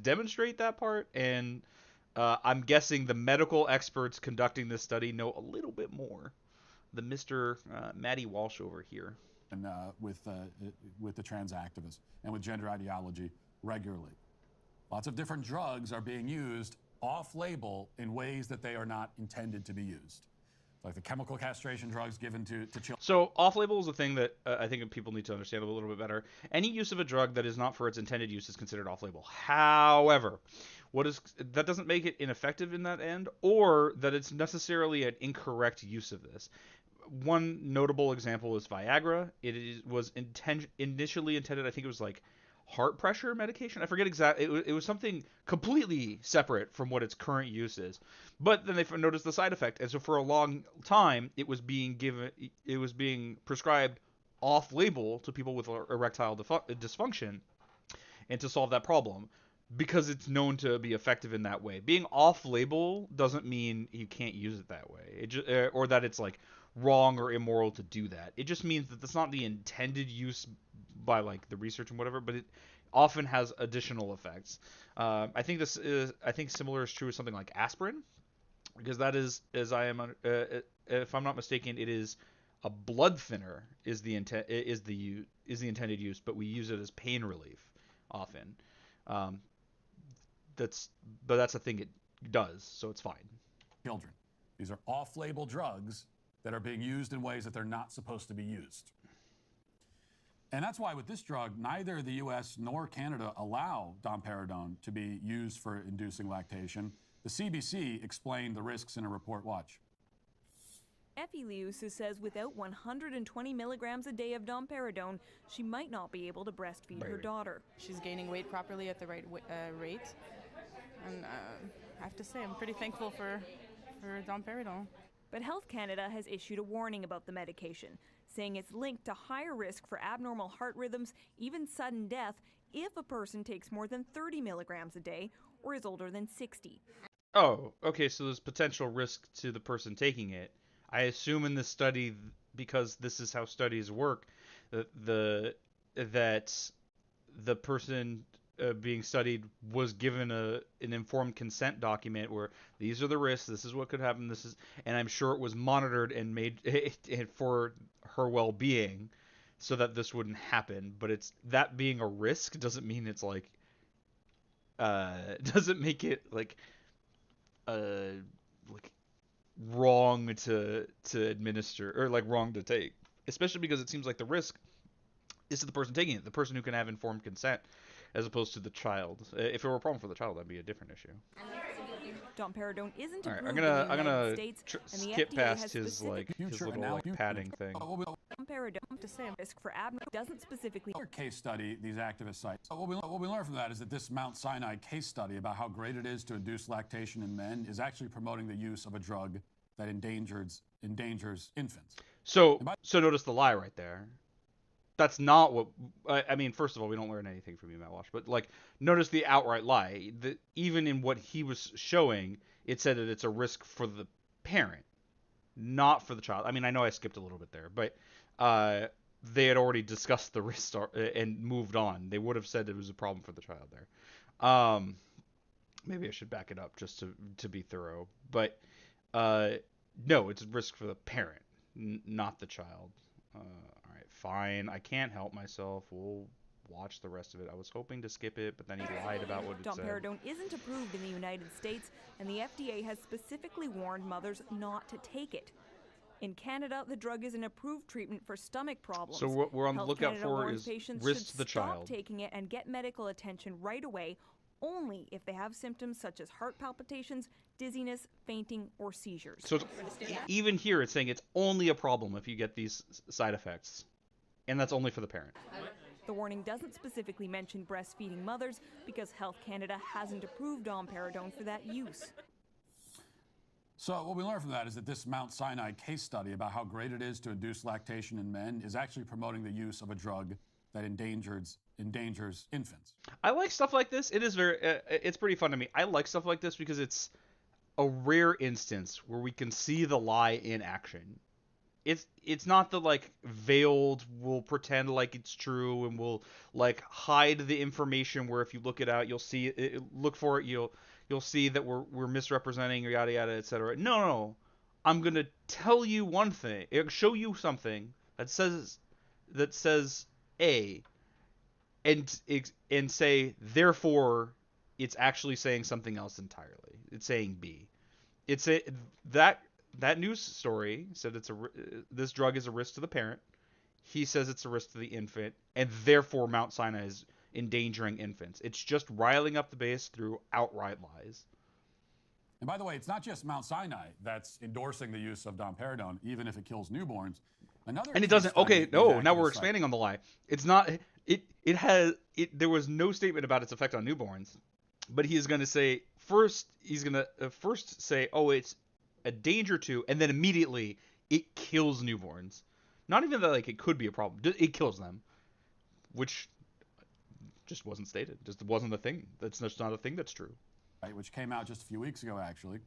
demonstrate that part, and I'm guessing the medical experts conducting this study know a little bit more the Mr. Maddie Walsh over here. And with the trans activists and with gender ideology regularly. Lots of different drugs are being used off-label in ways that they are not intended to be used. Like the chemical castration drugs given to children. So off-label is a thing that I think people need to understand a little bit better. Any use of a drug that is not for its intended use is considered off-label. However, that doesn't make it ineffective in that end, or that it's necessarily an incorrect use of this. One notable example is Viagra. Was initially intended, I think it was like heart pressure medication. I forget exactly. It was something completely separate from what its current use is. But then they noticed the side effect, and so for a long time, it was being prescribed off-label to people with erectile dysfunction, and to solve that problem, because it's known to be effective in that way. Being off-label doesn't mean you can't use it that way, or that it's like wrong or immoral to do that. It just means that that's not the intended use by like the research and whatever, but it often has additional effects. I think similar is true with something like aspirin, because that is, as I am, if I'm not mistaken, it is a blood thinner is the intended use, but we use it as pain relief often. That's a thing it does, so it's fine. Children. These are off-label drugs that are being used in ways that they're not supposed to be used. And that's why with this drug, neither the US nor Canada allow domperidone to be used for inducing lactation. The CBC explained the risks in a report. Watch. Effie Liusu says without 120 milligrams a day of domperidone, she might not be able to breastfeed her daughter. She's gaining weight properly at the right rate. And I have to say, I'm pretty thankful for domperidone. But Health Canada has issued a warning about the medication, saying it's linked to higher risk for abnormal heart rhythms, even sudden death, if a person takes more than 30 milligrams a day or is older than 60. Oh, okay, so there's potential risk to the person taking it. I assume in this study, because this is how studies work, that the person being studied was given an informed consent document where these are the risks, this is what could happen, and I'm sure it was monitored and made for her well-being so that this wouldn't happen. But it's that being a risk doesn't mean it's like doesn't make it like wrong to administer, or like wrong to take, especially because it seems like the risk is to the person taking it, the person who can have informed consent, as opposed to the child. If it were a problem for the child, that'd be a different issue. Domperidone isn't All right, approved in the United States, and the skip FDA past has his specific little padding thing. domperidone to say risk for abnormal doesn't specifically. Another case study these activists cite. What we learned from that is that this Mount Sinai case study about how great it is to induce lactation in men is actually promoting the use of a drug that endangers infants. So notice the lie right there. That's not what I mean. First of all, we don't learn anything from you, Matt Walsh. But like, notice the outright lie. Even in what he was showing, it said that it's a risk for the parent, not for the child. I mean, I know I skipped a little bit there, but they had already discussed the risk and moved on. They would have said it was a problem for the child there. Maybe I should back it up just to be thorough. But no, it's a risk for the parent, not the child. All right, fine. I can't help myself. We'll watch the rest of it. I was hoping to skip it, but then he lied about what it said. Domperidone isn't approved in the United States, and the FDA has specifically warned mothers not to take it. In Canada, the drug is an approved treatment for stomach problems. So what we're on the Health lookout Canada for warns is patients risks to should the stop child. taking it and get medical attention right away, only if they have symptoms such as heart palpitations, dizziness, fainting, or seizures. So even here, it's saying it's only a problem if you get these side effects, and that's only for the parent. The warning doesn't specifically mention breastfeeding mothers because Health Canada hasn't approved domperidone for that use. So what we learned from that is that this Mount Sinai case study about how great it is to induce lactation in men is actually promoting the use of a drug that endangers infants. I like stuff like this. It is it's pretty fun to me. I like stuff like this because it's a rare instance where we can see the lie in action. It's not the like veiled, we'll pretend like it's true and we'll like hide the information where if you look it out you'll see it, look for it, you'll see that we're misrepresenting or yada yada, etc. No, I'm gonna tell you one thing, show you something that says A, and say therefore it's actually saying something else entirely. It's saying B. It's a that news story said this drug is a risk to the parent. He says it's a risk to the infant, and therefore Mount Sinai is endangering infants. It's just riling up the base through outright lies. And by the way, it's not just Mount Sinai that's endorsing the use of domperidone, even if it kills newborns. And it doesn't. Okay, no. Now we're expanding on the lie. It's not. It has. There was no statement about its effect on newborns, but he is going to say first. He's going to first say, "Oh, it's a danger to," and then immediately it kills newborns. Not even that like it could be a problem. It kills them, which just wasn't stated. Just wasn't a thing. That's not a thing that's true. Right, which came out just a few weeks ago, actually,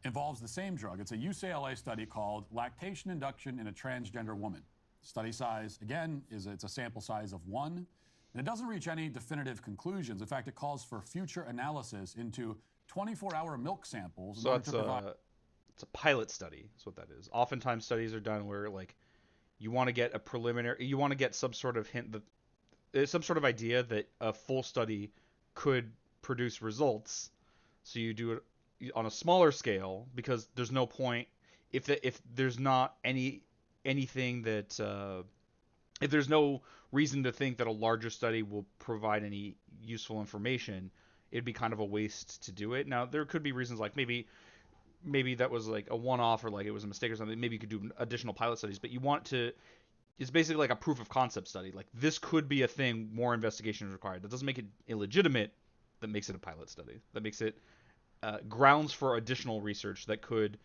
involves the same drug. It's a UCLA study called Lactation Induction in a Transgender Woman. Study size, again, it's a sample size of 1, and it doesn't reach any definitive conclusions. In fact, it calls for future analysis into 24-hour milk samples. So it's a pilot study. That's what that is. Oftentimes, studies are done where like you want to get a preliminary, you want to get some sort of hint that some sort of idea that a full study could produce results. So you do it on a smaller scale because there's no point if there's not anything that if there's no reason to think that a larger study will provide any useful information, it'd be kind of a waste to do it. Now there could be reasons like maybe that was like a one-off or like it was a mistake or something. Maybe you could do additional pilot studies, but you want to. It's basically like a proof of concept study. Like this could be a thing. More investigation is required. That doesn't make it illegitimate. That makes it a pilot study. That makes it grounds for additional research that could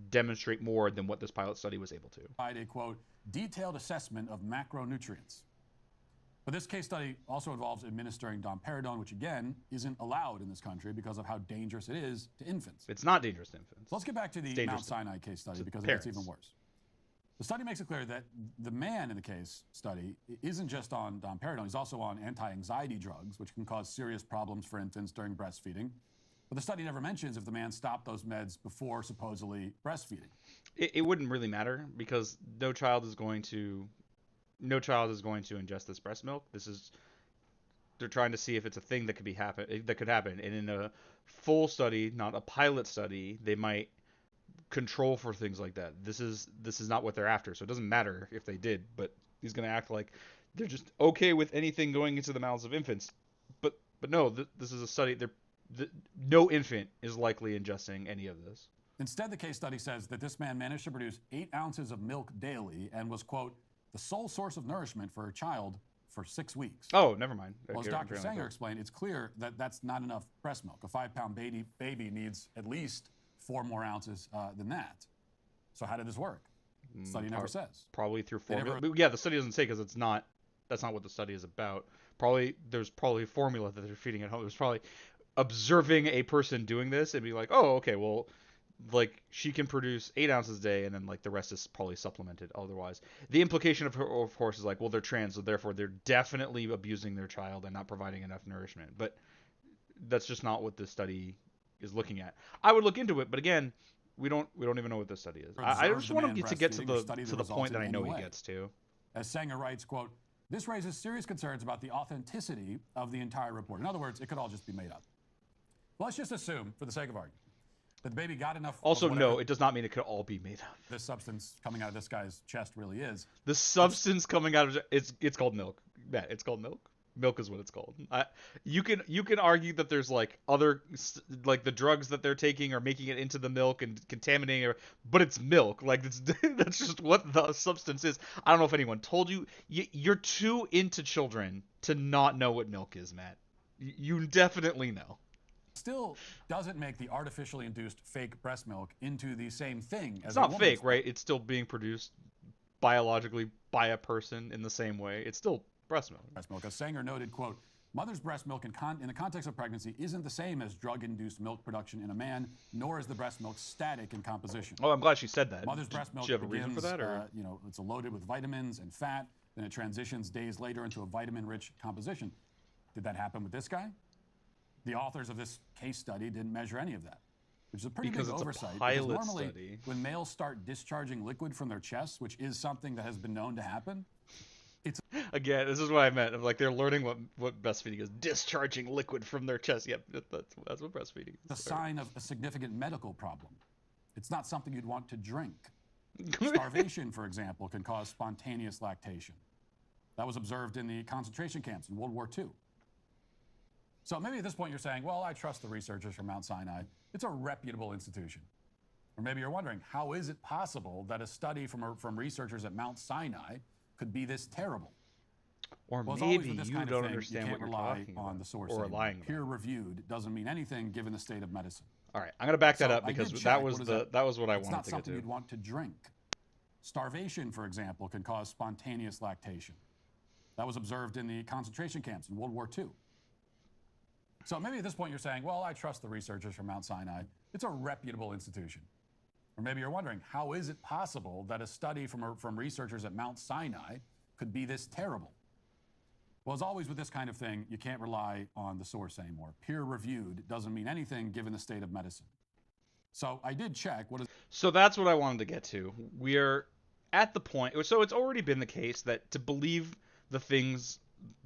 demonstrate more than what this pilot study was able to. A quote, detailed assessment of macronutrients. But this case study also involves administering domperidone, which again isn't allowed in this country because of how dangerous it is to infants. It's not dangerous to infants. So let's get back to the Mount Sinai case study because it gets even worse. The study makes it clear that the man in the case study isn't just on domperidone, he's also on anti-anxiety drugs, which can cause serious problems for infants during breastfeeding. But the study never mentions if the man stopped those meds before supposedly breastfeeding. It wouldn't really matter because no child is going to ingest this breast milk. They're trying to see if it's a thing that could happen. And in a full study, not a pilot study, they might control for things like that. This is not what they're after, so it doesn't matter if they did, but he's going to act like they're just okay with anything going into the mouths of infants. But no, this is a study. No infant is likely ingesting any of this. Instead, the case study says that this man managed to produce 8 ounces of milk daily and was, quote, the sole source of nourishment for a child for 6 weeks. Oh, never mind. Well, as Dr. Sanger explained, it's clear that that's not enough breast milk. A 5-pound baby needs at least 4 more ounces than that. So how did this work? The study never says. Probably through formula. Yeah, the study doesn't say because that's not what the study is about. There's probably a formula that they're feeding at home. There's probably observing a person doing this and be like, oh, okay, well, like she can produce 8 ounces a day and then like the rest is probably supplemented otherwise. The implication of course is like, well, they're trans, so therefore they're definitely abusing their child and not providing enough nourishment. But that's just not what this study is looking at. I would look into it, but again, we don't even know what this study is. I just want him to get to the point that I know he gets to. As Sanger writes, quote, this raises serious concerns about the authenticity of the entire report. In other words, it could all just be made up. Let's just assume, for the sake of argument, that the baby got enough. Also, no, it does not mean it could all be made up. This substance coming out of this guy's chest really is. The substance coming out of it's called milk. Yeah, it's called milk. Milk is what it's called. You can argue that there's like other like the drugs that they're taking are making it into the milk and contaminating it, but it's milk. Like that's just what the substance is. I don't know if anyone told you. You're too into children to not know what milk is, Matt. You definitely know. Still doesn't make the artificially induced fake breast milk into the same thing as it's not fake, right? It's still being produced biologically by a person in the same way. It's still breast milk. Breast milk. As Sanger noted, quote, mother's breast milk in the context of pregnancy isn't the same as drug-induced milk production in a man, nor is the breast milk static in composition. Oh, I'm glad she said that. Mother's breast milk do you have a reason for that, or? It's loaded with vitamins and fat, then it transitions days later into a vitamin-rich composition. Did that happen with this guy? The authors of this case study didn't measure any of that. which is a pretty Because big it's a oversight. pilot because normally, study. when males start discharging liquid from their chests, which is something that has been known to happen, Again, this is what I meant. Like they're learning what breastfeeding is, discharging liquid from their chest. Yep, that's what breastfeeding is. it's a sign of a significant medical problem. It's not something you'd want to drink. Starvation, for example, can cause spontaneous lactation. That was observed in the concentration camps in World War II. So maybe at this point you're saying, well, I trust the researchers from Mount Sinai. It's a reputable institution. Or maybe you're wondering, how is it possible that a study from researchers at Mount Sinai could be this terrible? Or Well, as always maybe with this you kind of don't thing, understand you what can't you're rely talking on about, the source or anymore. lying about. Peer-reviewed doesn't mean anything given the state of medicine. All right, I'm gonna back that So up I because did that check. was What is that was what I It's wanted not to get something to. you'd want to drink. Starvation, for example, can cause spontaneous lactation. That was observed in the concentration camps in World War II. So maybe at this point you're saying, well, I trust the researchers from Mount Sinai. It's a reputable institution. Or maybe you're wondering, how is it possible that a study from researchers at Mount Sinai could be this terrible? Well, as always with this kind of thing, you can't rely on the source anymore. Peer-reviewed doesn't mean anything given the state of medicine. So I did check. So that's what I wanted to get to. We're at the point. So it's already been the case that to believe the things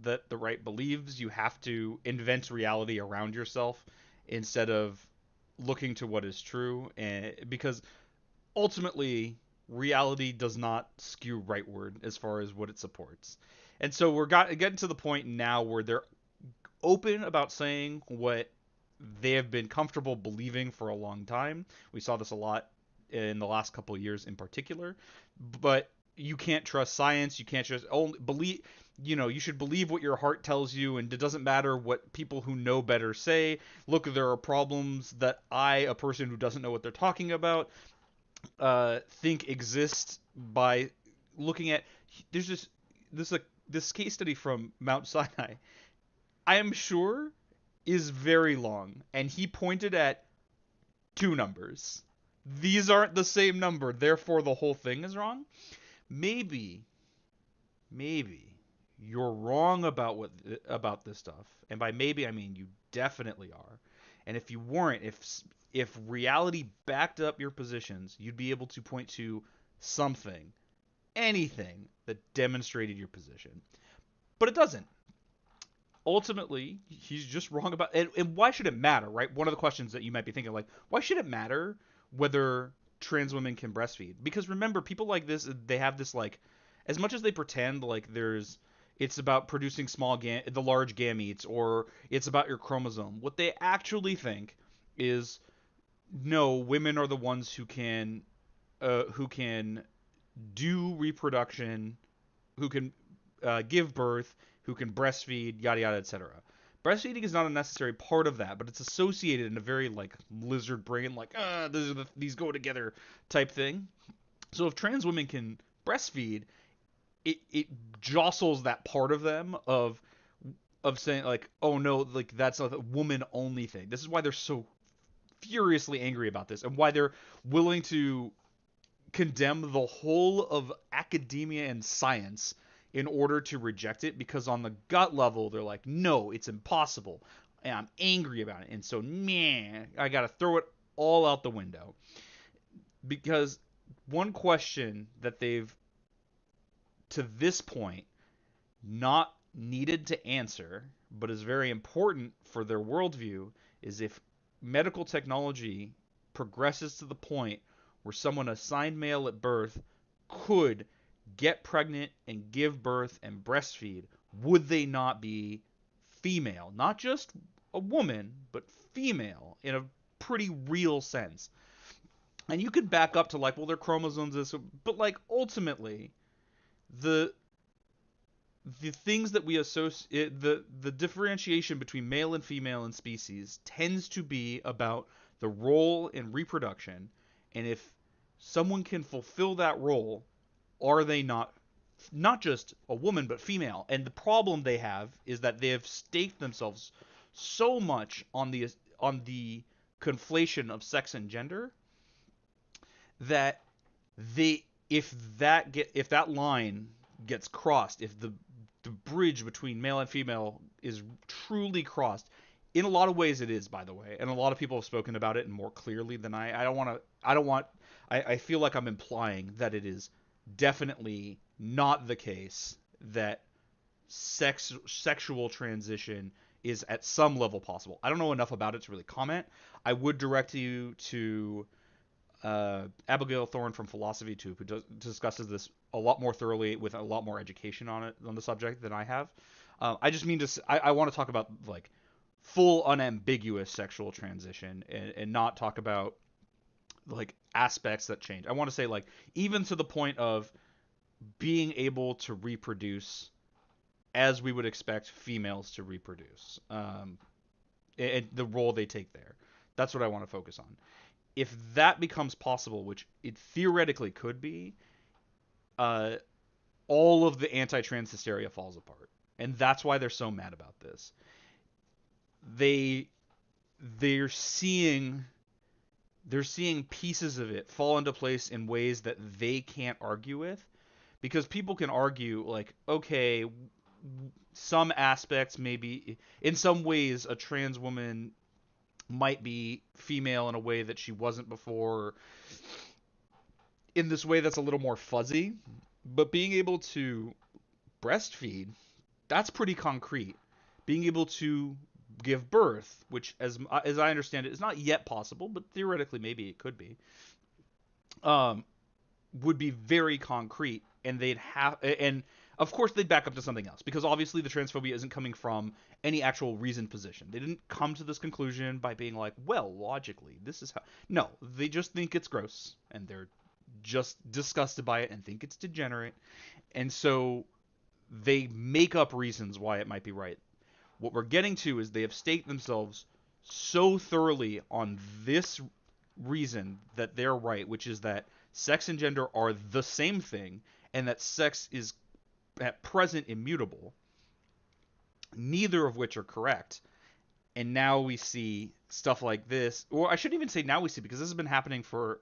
that the right believes, you have to invent reality around yourself instead of looking to what is true. And because ultimately, reality does not skew rightward as far as what it supports. And so we're getting to the point now where they're open about saying what they have been comfortable believing for a long time. We saw this a lot in the last couple of years in particular. But you can't trust science. You can't just only believe. You should believe what your heart tells you, and it doesn't matter what people who know better say. Look, there are problems that a person who doesn't know what they're talking about, think exist by looking at. There's this case study from Mount Sinai. I am sure is very long, and he pointed at two numbers. These aren't the same number, therefore the whole thing is wrong. Maybe you're wrong about this stuff, and by maybe I mean you definitely are. And if you weren't, if reality backed up your positions, you'd be able to point to something, anything that demonstrated your position. But it doesn't. Ultimately, he's just wrong about it. And why should it matter, right? One of the questions that you might be thinking, like, why should it matter whether trans women can breastfeed? Because remember, people like this, they have this, like, as much as they pretend like it's about producing the large gametes, or it's about your chromosome, what they actually think is, no, women are the ones who can do reproduction, who can give birth, who can breastfeed, yada yada, etc. Breastfeeding is not a necessary part of that, but it's associated in a very like lizard brain, like these go together type thing. So if trans women can breastfeed, it jostles that part of them of saying like, oh no, like that's a woman only thing. This is why they're so furiously angry about this, and why they're willing to condemn the whole of academia and science in order to reject it, because on the gut level they're like, no, it's impossible, and I'm angry about it, and so I gotta throw it all out the window. Because one question that they've to this point not needed to answer, but is very important for their worldview, is if medical technology progresses to the point where someone assigned male at birth could get pregnant and give birth and breastfeed, would they not be female? Not just a woman, but female in a pretty real sense. And you could back up to like, well, their chromosomes, but like ultimately, the things that we associate, the differentiation between male and female in species tends to be about the role in reproduction, and if someone can fulfill that role, are they not just a woman but female? And the problem they have is that they have staked themselves so much on the conflation of sex and gender that if that line gets crossed, if the bridge between male and female is truly crossed, in a lot of ways it is, by the way, and a lot of people have spoken about it more clearly than I. I feel like I'm implying that it is definitely not the case that sexual transition is at some level possible. I don't know enough about it to really comment. I would direct you to Abigail Thorne from Philosophy Tube, who discusses this a lot more thoroughly with a lot more education on the subject than I have. I just mean to I want to talk about like full unambiguous sexual transition and not talk about like aspects that change. I want to say like even to the point of being able to reproduce as we would expect females to reproduce, and the role they take there. That's what I want to focus on. If that becomes possible, which it theoretically could be, all of the anti-trans hysteria falls apart, and that's why they're so mad about this. They're seeing pieces of it fall into place in ways that they can't argue with, because people can argue like, okay, some aspects maybe in some ways a trans woman might be female in a way that she wasn't before, in this way that's a little more fuzzy, but being able to breastfeed, that's pretty concrete. Being able to give birth, which as I understand it is not yet possible, but theoretically maybe it could be, would be very concrete, and and of course they'd back up to something else, because obviously the transphobia isn't coming from any actual reasoned position. They didn't come to this conclusion by being like, well, logically, this is how. No, they just think it's gross, and they're just disgusted by it and think it's degenerate, and so they make up reasons why it might be right. What we're getting to is they have staked themselves so thoroughly on this reason that they're right, which is that sex and gender are the same thing, and that sex is at present immutable, neither of which are correct. And now we see stuff like this, or I shouldn't even say now we see, because this has been happening for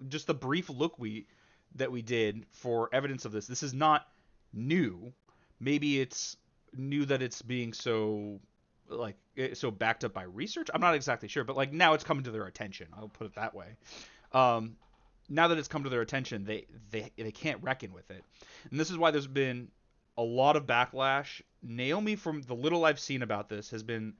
just the brief look that we did for evidence of this. This is not new. Maybe it's new that it's being so backed up by research. I'm not exactly sure, but like now it's coming to their attention. I'll put it that way. Now that it's come to their attention, they can't reckon with it, and this is why there's been a lot of backlash. Naomi, from the little I've seen about this, has been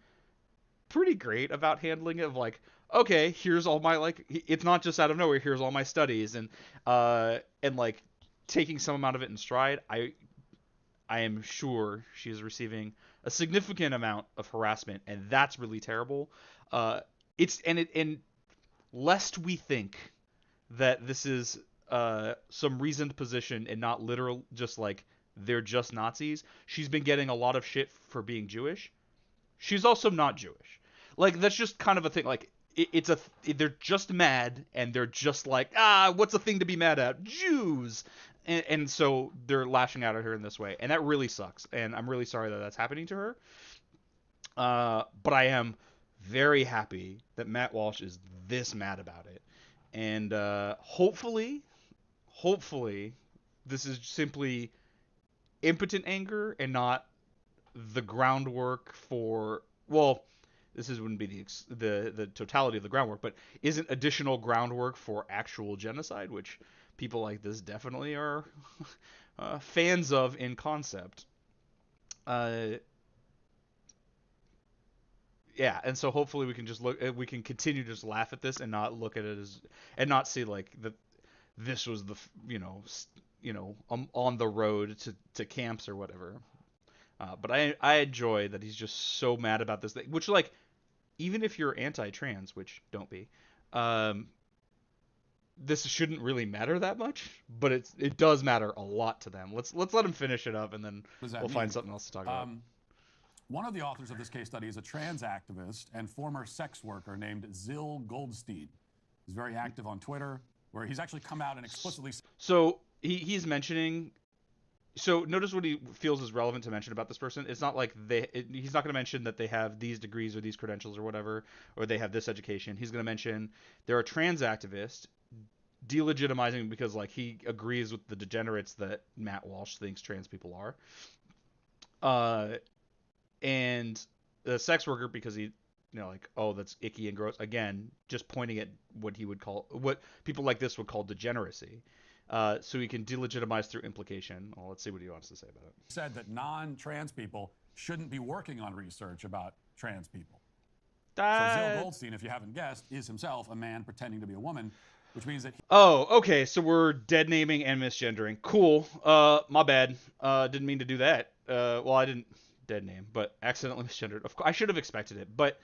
pretty great about handling it. Of like, okay, here's all my it's not just out of nowhere. Here's all my studies, and like taking some amount of it in stride. I am sure she is receiving a significant amount of harassment, and that's really terrible. And lest we think that this is some reasoned position and not literal, just like they're just Nazis. She's been getting a lot of shit for being Jewish. She's also not Jewish. Like, that's just kind of a thing. Like, they're just mad, and they're just like, what's a thing to be mad at? Jews! And so they're lashing out at her in this way, and that really sucks. And I'm really sorry that that's happening to her. But I am very happy that Matt Walsh is this mad about it. And hopefully, this is simply impotent anger and not the groundwork for, well, wouldn't be the totality of the groundwork, but isn't additional groundwork for actual genocide, which people like this definitely are fans of in concept. Yeah, and so hopefully we can continue to just laugh at this and not look at it as, and not see like this was the on the road to camps or whatever. But I enjoy that he's just so mad about this thing, which, like, even if you're anti-trans, which don't be, this shouldn't really matter that much, but it does matter a lot to them. Let's let him finish it up, and then we'll find something else to talk about. One of the authors of this case study is a trans activist and former sex worker named Zill Goldstein. He's very active on Twitter, where he's actually come out and explicitly... So he's mentioning... So notice what he feels is relevant to mention about this person. It's not like he's not going to mention that they have these degrees or these credentials or whatever, or they have this education. He's going to mention they're a trans activist, delegitimizing because, like, he agrees with the degenerates that Matt Walsh thinks trans people are. And the sex worker because he like, oh, that's icky and gross. Again, just pointing at what people like this would call degeneracy. So he can delegitimize through implication. Well, let's see what he wants to say about it. Said that non-trans people shouldn't be working on research about trans people. So Zill Goldstein, if you haven't guessed, is himself a man pretending to be a woman, which means that Oh, okay. So we're dead naming and misgendering. Cool. My bad. Didn't mean to do that. Well, I didn't dead name, but accidentally misgendered. Of course, I should have expected it, but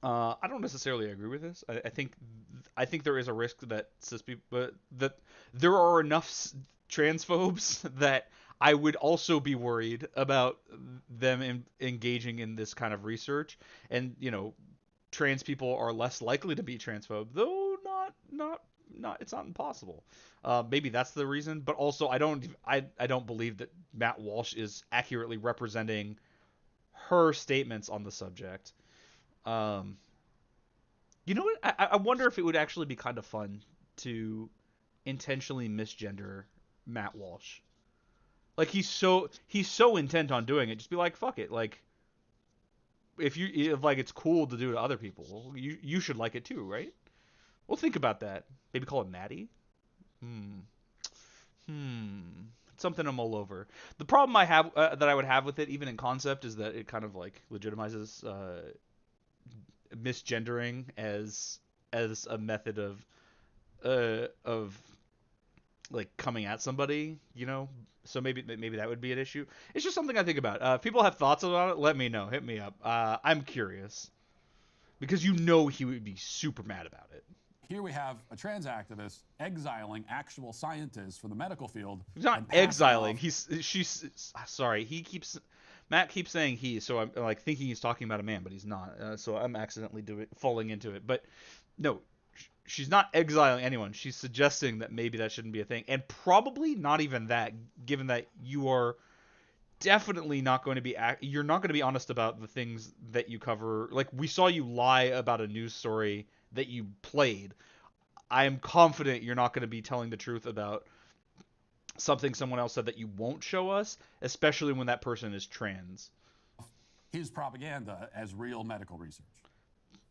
I don't necessarily agree with this. I think there is a risk that cis people, that there are enough transphobes that I would also be worried about them engaging in this kind of research. And trans people are less likely to be transphobe, though not. It's not impossible. Maybe that's the reason, but also I don't believe that Matt Walsh is accurately representing her statements on the subject. You know what? I wonder if it would actually be kind of fun to intentionally misgender Matt Walsh. Like he's so intent on doing it. Just be like, fuck it. Like if it's cool to do to other people, you should like it too, right? Well, think about that. Maybe call it Maddie. Something to mull over. The problem I have that I would have with it, even in concept, is that it kind of like legitimizes misgendering as a method of like coming at somebody, So maybe that would be an issue. It's just something I think about. If people have thoughts about it, let me know. Hit me up. I'm curious because he would be super mad about it. here we have a trans activist exiling actual scientists from the medical field. He's not exiling. Matt keeps saying he, so I'm like thinking he's talking about a man, but he's not. So I'm accidentally falling into it. But no, she's not exiling anyone. She's suggesting that maybe that shouldn't be a thing, and probably not even that, given that you are definitely not going to be you're not going to be honest about the things that you cover. Like, we saw you lie about a news story that you played. I am confident you're not going to be telling the truth about something someone else said that you won't show us, especially when that person is trans. His propaganda as real medical research.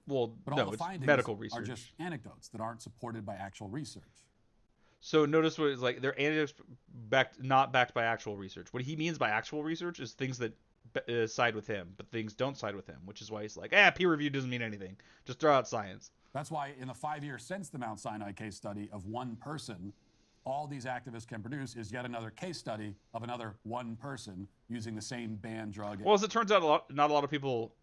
Well, but no, all the it's findings medical research. are just anecdotes that aren't supported by actual research. So notice what it's like. They're anecdotes not backed by actual research. What he means by actual research is things that side with him, but things don't side with him, which is why he's like, peer review doesn't mean anything. Just throw out science. That's why in the 5 years since the Mount Sinai case study of one person, all these activists can produce is yet another case study of another one person using the same banned drug. Well, as it turns out, not a lot of people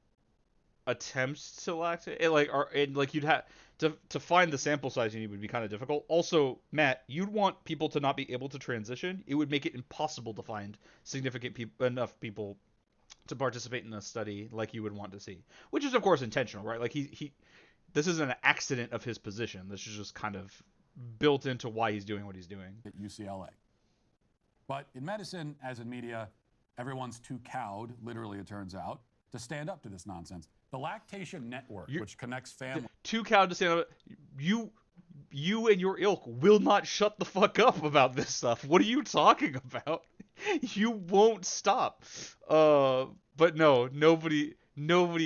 attempt to lactate. You'd have to find the sample size you need would be kind of difficult. Also, Matt, you'd want people to not be able to transition. It would make it impossible to find enough people to participate in a study like you would want to see, which is of course intentional, right? Like this is an accident of his position. This is just kind of built into why he's doing what he's doing. At UCLA. But in medicine, as in media, everyone's too cowed, literally it turns out, to stand up to this nonsense. The Lactation Network, which connects families... Too cowed to stand up. You and your ilk will not shut the fuck up about this stuff. What are you talking about? You won't stop. But no, nobody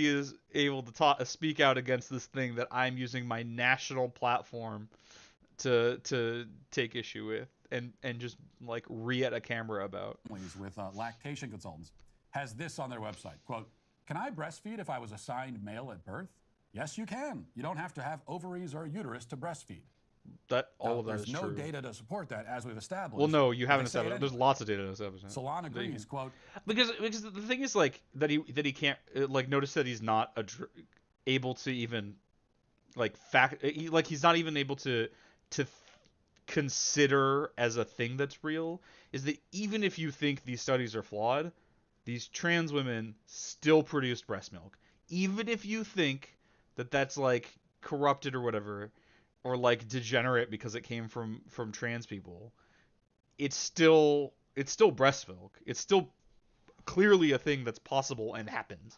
is able to speak out against this thing that I'm using my national platform to take issue with and just like at a camera about. With lactation consultants has this on their website, quote, "Can I breastfeed if I was assigned male at birth? Yes, you can. You don't have to have ovaries or a uterus to breastfeed." All of that is true. There's no data to support that, as we've established. Well, no, you haven't established. There's lots of data to establish that. Salon agrees, quote, because the thing is like that he can't notice that he's not able to even he's not even able to consider as a thing that's real, is that even if you think these studies are flawed, these trans women still produced breast milk. Even if you think that that's like corrupted or whatever, or like degenerate because it came from trans people, it's still breast milk. It's still clearly a thing that's possible and happens.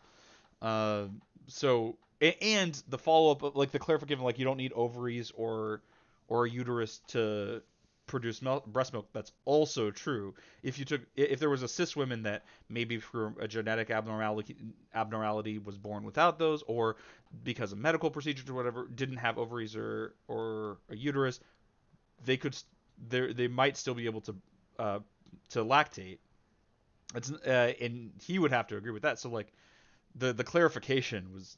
So, and the follow-up, like the clarification, like you don't need ovaries or a uterus to produce breast milk, that's also true. If there was a cis woman that maybe for a genetic abnormality was born without those, or because of medical procedures or whatever, didn't have ovaries or a uterus, they might still be able to lactate. And he would have to agree with that. So like the clarification was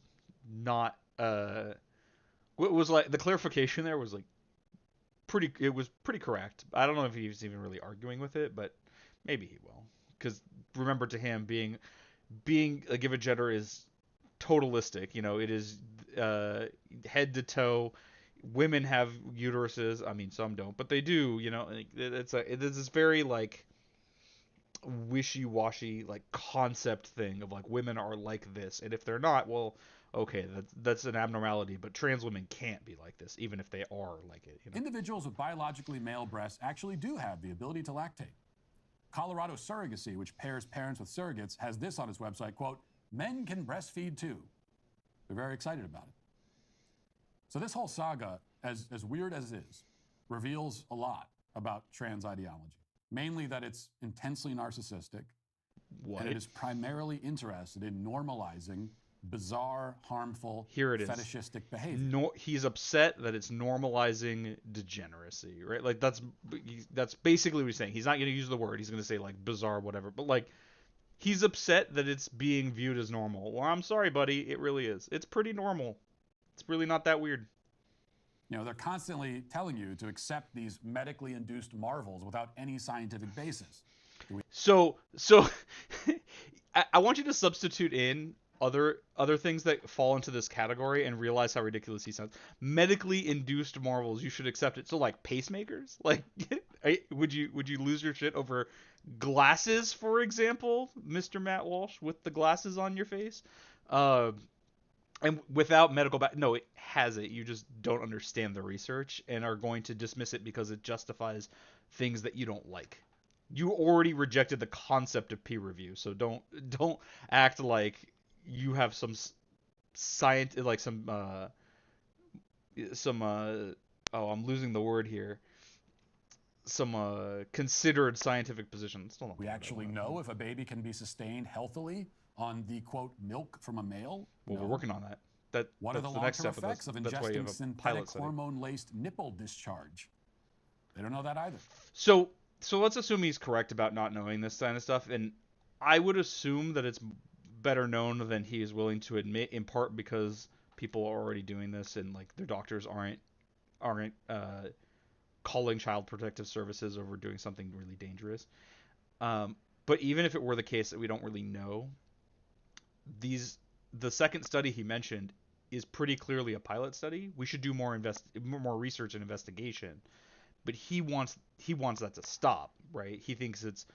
not what was like the clarification there was like it was pretty correct. I don't know if he was even really arguing with it, but maybe he will. Because remember, to him, being a given gender is totalistic. You know, it is head to toe. Women have uteruses. I mean, some don't, but they do. You know, it's this very like wishy-washy like concept thing of like women are like this, and if they're not, well, okay, that's an abnormality, but trans women can't be like this, even if they are like it. You know? Individuals with biologically male breasts actually do have the ability to lactate. Colorado Surrogacy, which pairs parents with surrogates, has this on its website, quote, "Men can breastfeed too." They're very excited about it. So this whole saga, as weird as it is, reveals a lot about trans ideology. Mainly that it's intensely narcissistic, What? and it is primarily interested in normalizing bizarre, harmful, Here it is. fetishistic behavior. He's upset that it's normalizing degeneracy, right? Like that's basically what he's saying. He's not going to use the word. He's going to say like bizarre, whatever. But like, he's upset that it's being viewed as normal. Well, I'm sorry, buddy. It really is. It's pretty normal. It's really not that weird. You know, they're constantly telling you to accept these medically induced marvels without any scientific basis. So I want you to substitute in other things that fall into this category and realize how ridiculous he sounds. Medically induced marvels, you should accept it. So like pacemakers, like would you lose your shit over glasses, for example, Mr. Matt Walsh, with the glasses on your face? And without medical no, it has it. You just don't understand the research and are going to dismiss it because it justifies things that you don't like. You already rejected the concept of peer review, so don't act like you have some science, like some I'm losing the word here. Some considered scientific position. Still not We actually know if a baby can be sustained healthily on the, quote, milk from a male. Well, No. we're working on that. What are the that's the next long-term step. effects of That's why you ingesting have a synthetic pilot study. hormone-laced nipple discharge? They don't know that either. So let's assume he's correct about not knowing this kind of stuff, and I would assume that it's better known than he is willing to admit, in part because people are already doing this and like their doctors aren't calling child protective services over doing something really dangerous. But even if it were the case that we don't really know, the second study he mentioned is pretty clearly a pilot study. We should do more research and investigation. But he wants that to stop, right? He thinks it's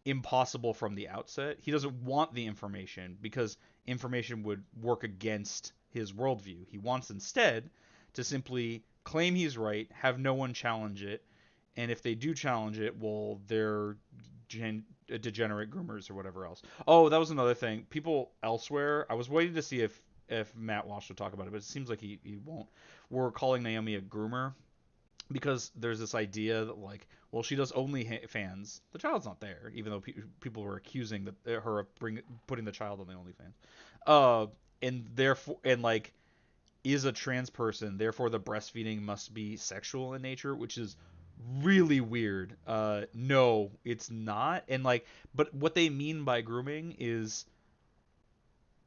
impossible from the outset. He doesn't want the information because information would work against his worldview. He wants instead to simply claim he's right, have no one challenge it, and if they do challenge it, well, they're degenerate groomers or whatever else. Oh, that was another thing. People elsewhere, I was waiting to see if Matt Walsh would talk about it, but it seems like he won't. We're calling Naomi a groomer because there's this idea that like, well, she does OnlyFans. The child's not there, even though people were accusing her of putting the child on the OnlyFans. And therefore, and like, is a trans person, therefore the breastfeeding must be sexual in nature, which is really weird. No, it's not. And like, but what they mean by grooming is,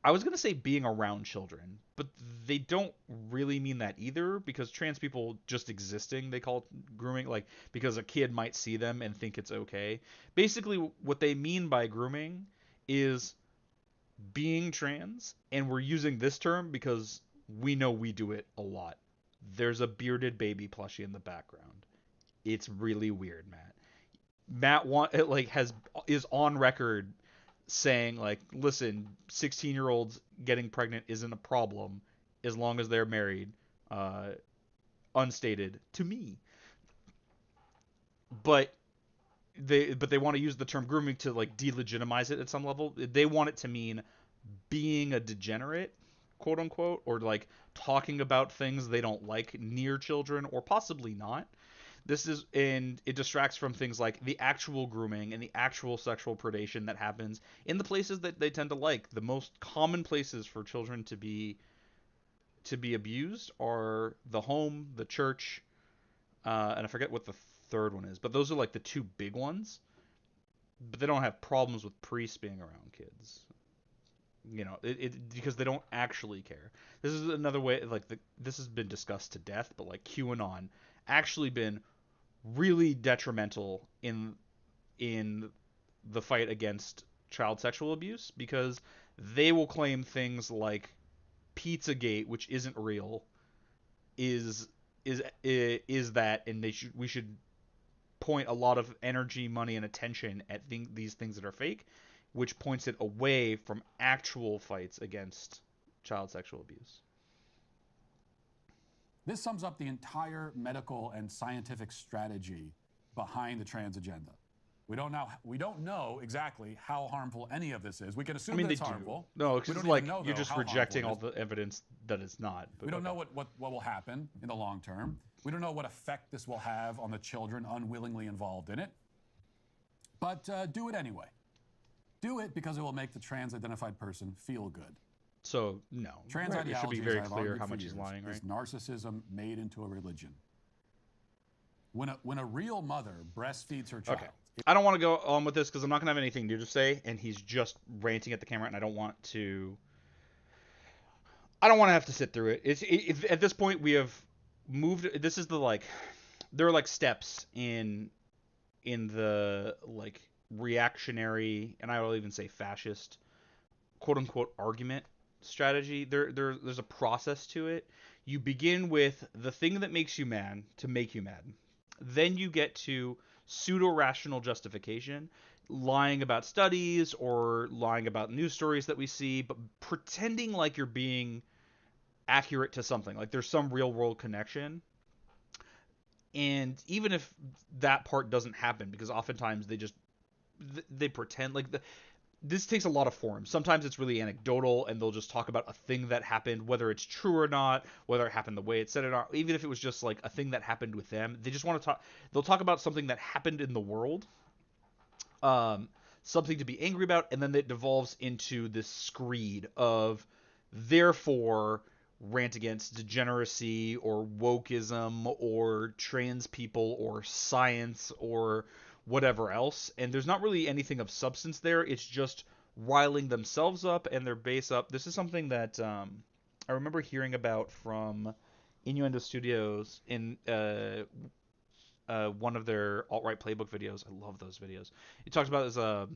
I was gonna say being around children, but they don't really mean that either, because trans people just existing, they call it grooming, like because a kid might see them and think it's okay. Basically, what they mean by grooming is being trans, and we're using this term because we know we do it a lot. There's a bearded baby plushie in the background. It's really weird, Matt is on record saying like, listen, 16-year-olds getting pregnant isn't a problem as long as they're married, unstated to me. But they want to use the term grooming to like delegitimize it at some level. They want it to mean being a degenerate, quote unquote, or like talking about things they don't like near children, or possibly not. And it distracts from things like the actual grooming and the actual sexual predation that happens in the places that they tend to like. The most common places for children to be abused are the home, the church, and I forget what the third one is, but those are like the two big ones. But they don't have problems with priests being around kids. Because they don't actually care. This is another way, like this has been discussed to death, but like QAnon actually been really detrimental in the fight against child sexual abuse, because they will claim things like Pizzagate, which isn't real, is that, and we should point a lot of energy, money, and attention at these things that are fake, which points it away from actual fights against child sexual abuse. This sums up the entire medical and scientific strategy behind the trans agenda. We don't know exactly how harmful any of this is. We can assume that it's harmful. No, We because don't like even know, you're though, just how rejecting all harmful the evidence that it's not. we don't know what will happen in the long term. We don't know what effect this will have on the children unwillingly involved in it. But do it anyway. Do it because it will make the trans-identified person feel good. So no, Trans it should be ideology, very as I've clear argued how for much he's years, lying, right? is narcissism made into a religion. When a real mother breastfeeds her child, Okay. I don't want to go on with this because I'm not going to have anything new to say, and he's just ranting at the camera, and I don't want to have to sit through it. It's at this point we have moved. This is there are like steps in the like reactionary, and I will even say fascist, quote unquote, argument strategy. There's a process to it. You begin with the thing that makes you mad to make you mad. Then you get to pseudo-rational justification, lying about studies or lying about news stories that we see, but pretending like you're being accurate to something, like there's some real-world connection. And even if that part doesn't happen, because oftentimes they pretend like this takes a lot of forms. Sometimes it's really anecdotal, and they'll just talk about a thing that happened, whether it's true or not, whether it happened the way it said it, or even if it was just like a thing that happened with them. They just want to talk. They'll talk about something that happened in the world, something to be angry about, and then it devolves into this screed of, therefore, rant against degeneracy or wokeism or trans people or science or whatever else, and there's not really anything of substance there. It's just riling themselves up and their base up. This is something that I remember hearing about from Innuendo Studios in one of their alt-right playbook videos. I love those videos. He talks about as I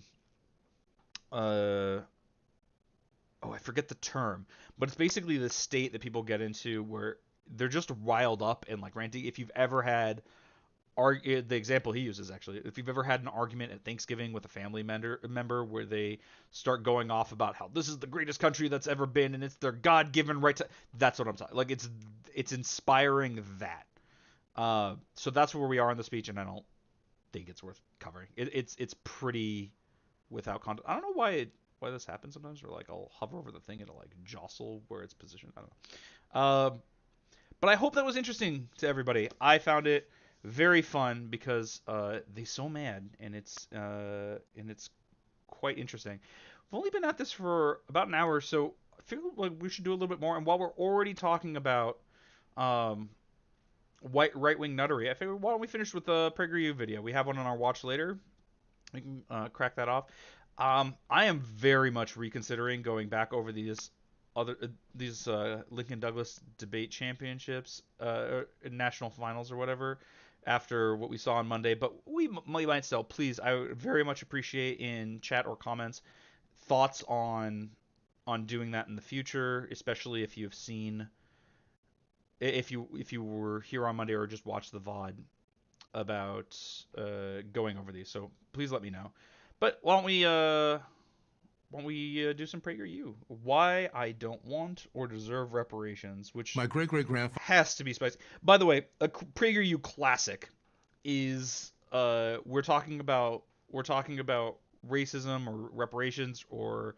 forget the term, but it's basically the state that people get into where they're just riled up and like ranting. If you've ever had the example he uses, actually, if you've ever had an argument at Thanksgiving with a family member where they start going off about how this is the greatest country that's ever been and it's their God-given right to, that's what I'm talking. Like it's inspiring that. So that's where we are in the speech, and I don't think it's worth covering. It's pretty without context. I don't know why this happens sometimes, where like I'll hover over the thing and it'll like jostle where it's positioned. I don't know. But I hope that was interesting to everybody. I found it very fun because they're so mad, and it's quite interesting. We've only been at this for about an hour, so I feel like we should do a little bit more. And while we're already talking about right-wing nuttery, I figured, why don't we finish with the PragerU video? We have one on our watch later. We can crack that off. I am very much reconsidering going back over these Lincoln Douglas debate championships, national finals or whatever, after what we saw on Monday. But we might still, please, I would very much appreciate in chat or comments thoughts on doing that in the future, especially if you've seen, if you were here on Monday or just watched the VOD about going over these. So please let me know. But why don't we do some PragerU? Why I don't want or deserve reparations, which my great-great-grandfather has to be spicy. By the way, a PragerU classic is we're talking about racism or reparations or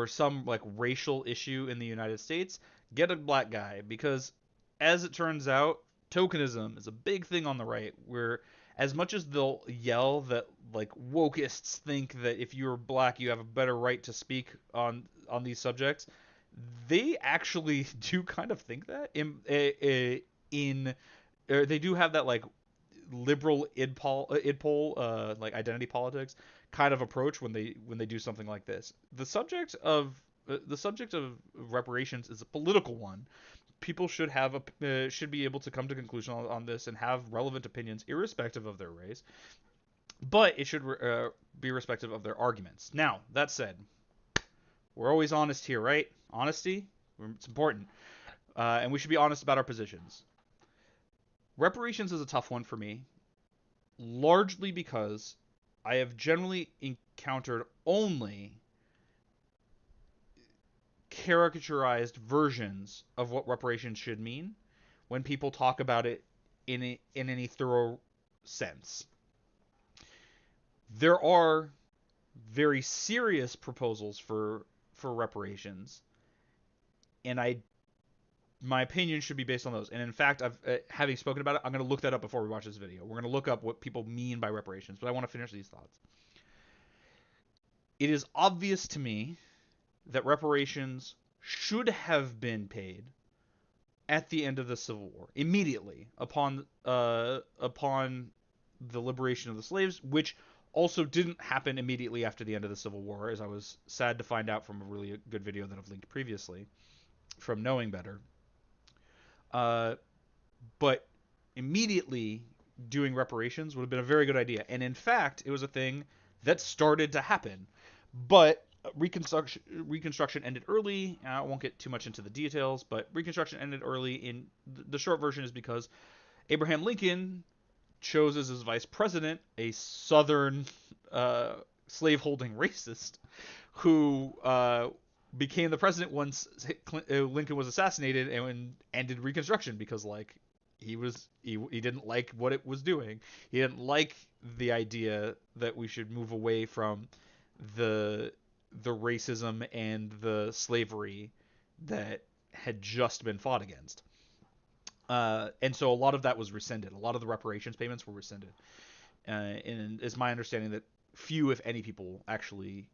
some like racial issue in the United States. Get a black guy, because as it turns out, Tokenism is a big thing on the right, where as much as they'll yell that like wokeists think that if you're black you have a better right to speak on these subjects, they actually do kind of think that in or they do have that like liberal idpol like identity politics kind of approach when they do something like this. The subject of reparations is a political one. People should have should be able to come to conclusion on this and have relevant opinions irrespective of their race, but it should be respective of their arguments. Now, that said, we're always honest here, right? Honesty, it's important, and we should be honest about our positions. Reparations is a tough one for me, largely because I have generally encountered only caricaturized versions of what reparations should mean when people talk about it in any thorough sense. There are very serious proposals for reparations, and my opinion should be based on those. And in fact, having spoken about it, I'm going to look that up before we watch this video. We're going to look up what people mean by reparations, but I want to finish these thoughts. It is obvious to me that reparations should have been paid at the end of the Civil War, immediately upon the liberation of the slaves, which also didn't happen immediately after the end of the Civil War, as I was sad to find out from a really good video that I've linked previously from Knowing Better. But immediately doing reparations would have been a very good idea. And in fact, it was a thing that started to happen. But Reconstruction ended early. I won't get too much into the details, but Reconstruction ended early. In the short version is because Abraham Lincoln chose as his vice president a Southern slaveholding racist who became the president once Lincoln was assassinated and ended Reconstruction because like he didn't like what it was doing. He didn't like the idea that we should move away from the racism and the slavery that had just been fought against. And so a lot of that was rescinded. A lot of the reparations payments were rescinded. And it's my understanding that few, if any, people actually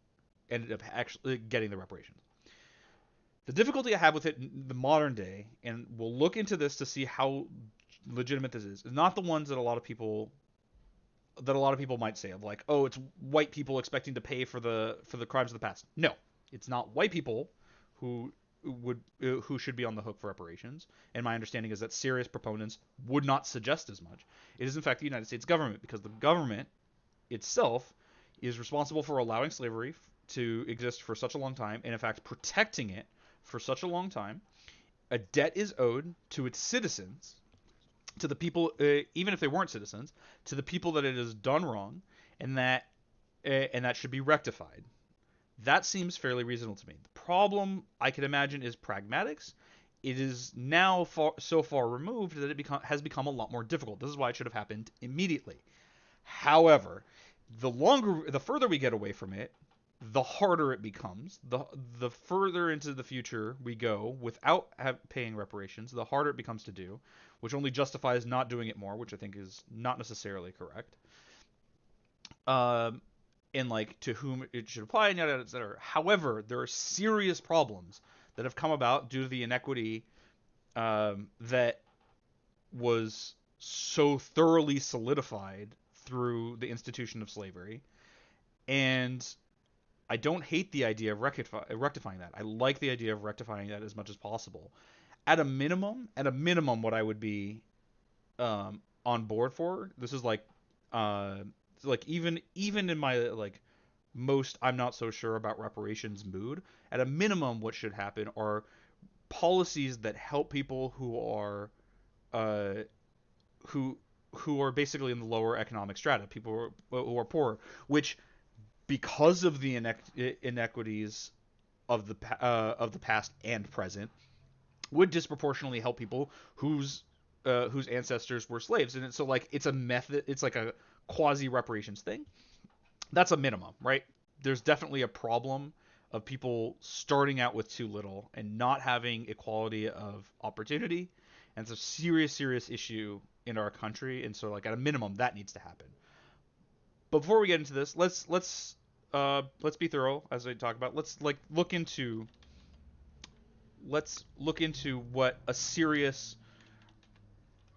ended up getting the reparations. The difficulty I have with it in the modern day, and we'll look into this to see how legitimate this is not the ones that a lot of people might say of like, oh, it's white people expecting to pay for the crimes of the past. No, it's not white people who should be on the hook for reparations. And my understanding is that serious proponents would not suggest as much. It is in fact the United States government, because the government itself is responsible for allowing slavery to exist for such a long time, and in fact protecting it for such a long time. A debt is owed to its citizens, to the people, even if they weren't citizens, to the people that it has done wrong, and that should be rectified. That seems fairly reasonable to me. The problem I can imagine is pragmatics. It is now so far removed that it has become a lot more difficult. This is why it should have happened immediately. However, the further we get away from it, the harder it becomes. The further into the future we go without paying reparations, the harder it becomes to do, which only justifies not doing it more, which I think is not necessarily correct. And like to whom it should apply, and yada yada, etc. However, there are serious problems that have come about due to the inequity that was so thoroughly solidified through the institution of slavery. And I don't hate the idea of rectifying that. I like the idea of rectifying that as much as possible. At a minimum, what I would be on board for, this is like even in my like most I'm not so sure about reparations mood, at a minimum what should happen are policies that help people who are basically in the lower economic strata, people who are poor, which because of the inequities of the past and present would disproportionately help people whose ancestors were slaves. And so like it's a method, it's like a quasi reparations thing. That's a minimum, right? There's definitely a problem of people starting out with too little and not having equality of opportunity and it's a serious issue in our country, and so like at a minimum that needs to happen. But before we get into this, let's be thorough as I talk about. Let's look into what a serious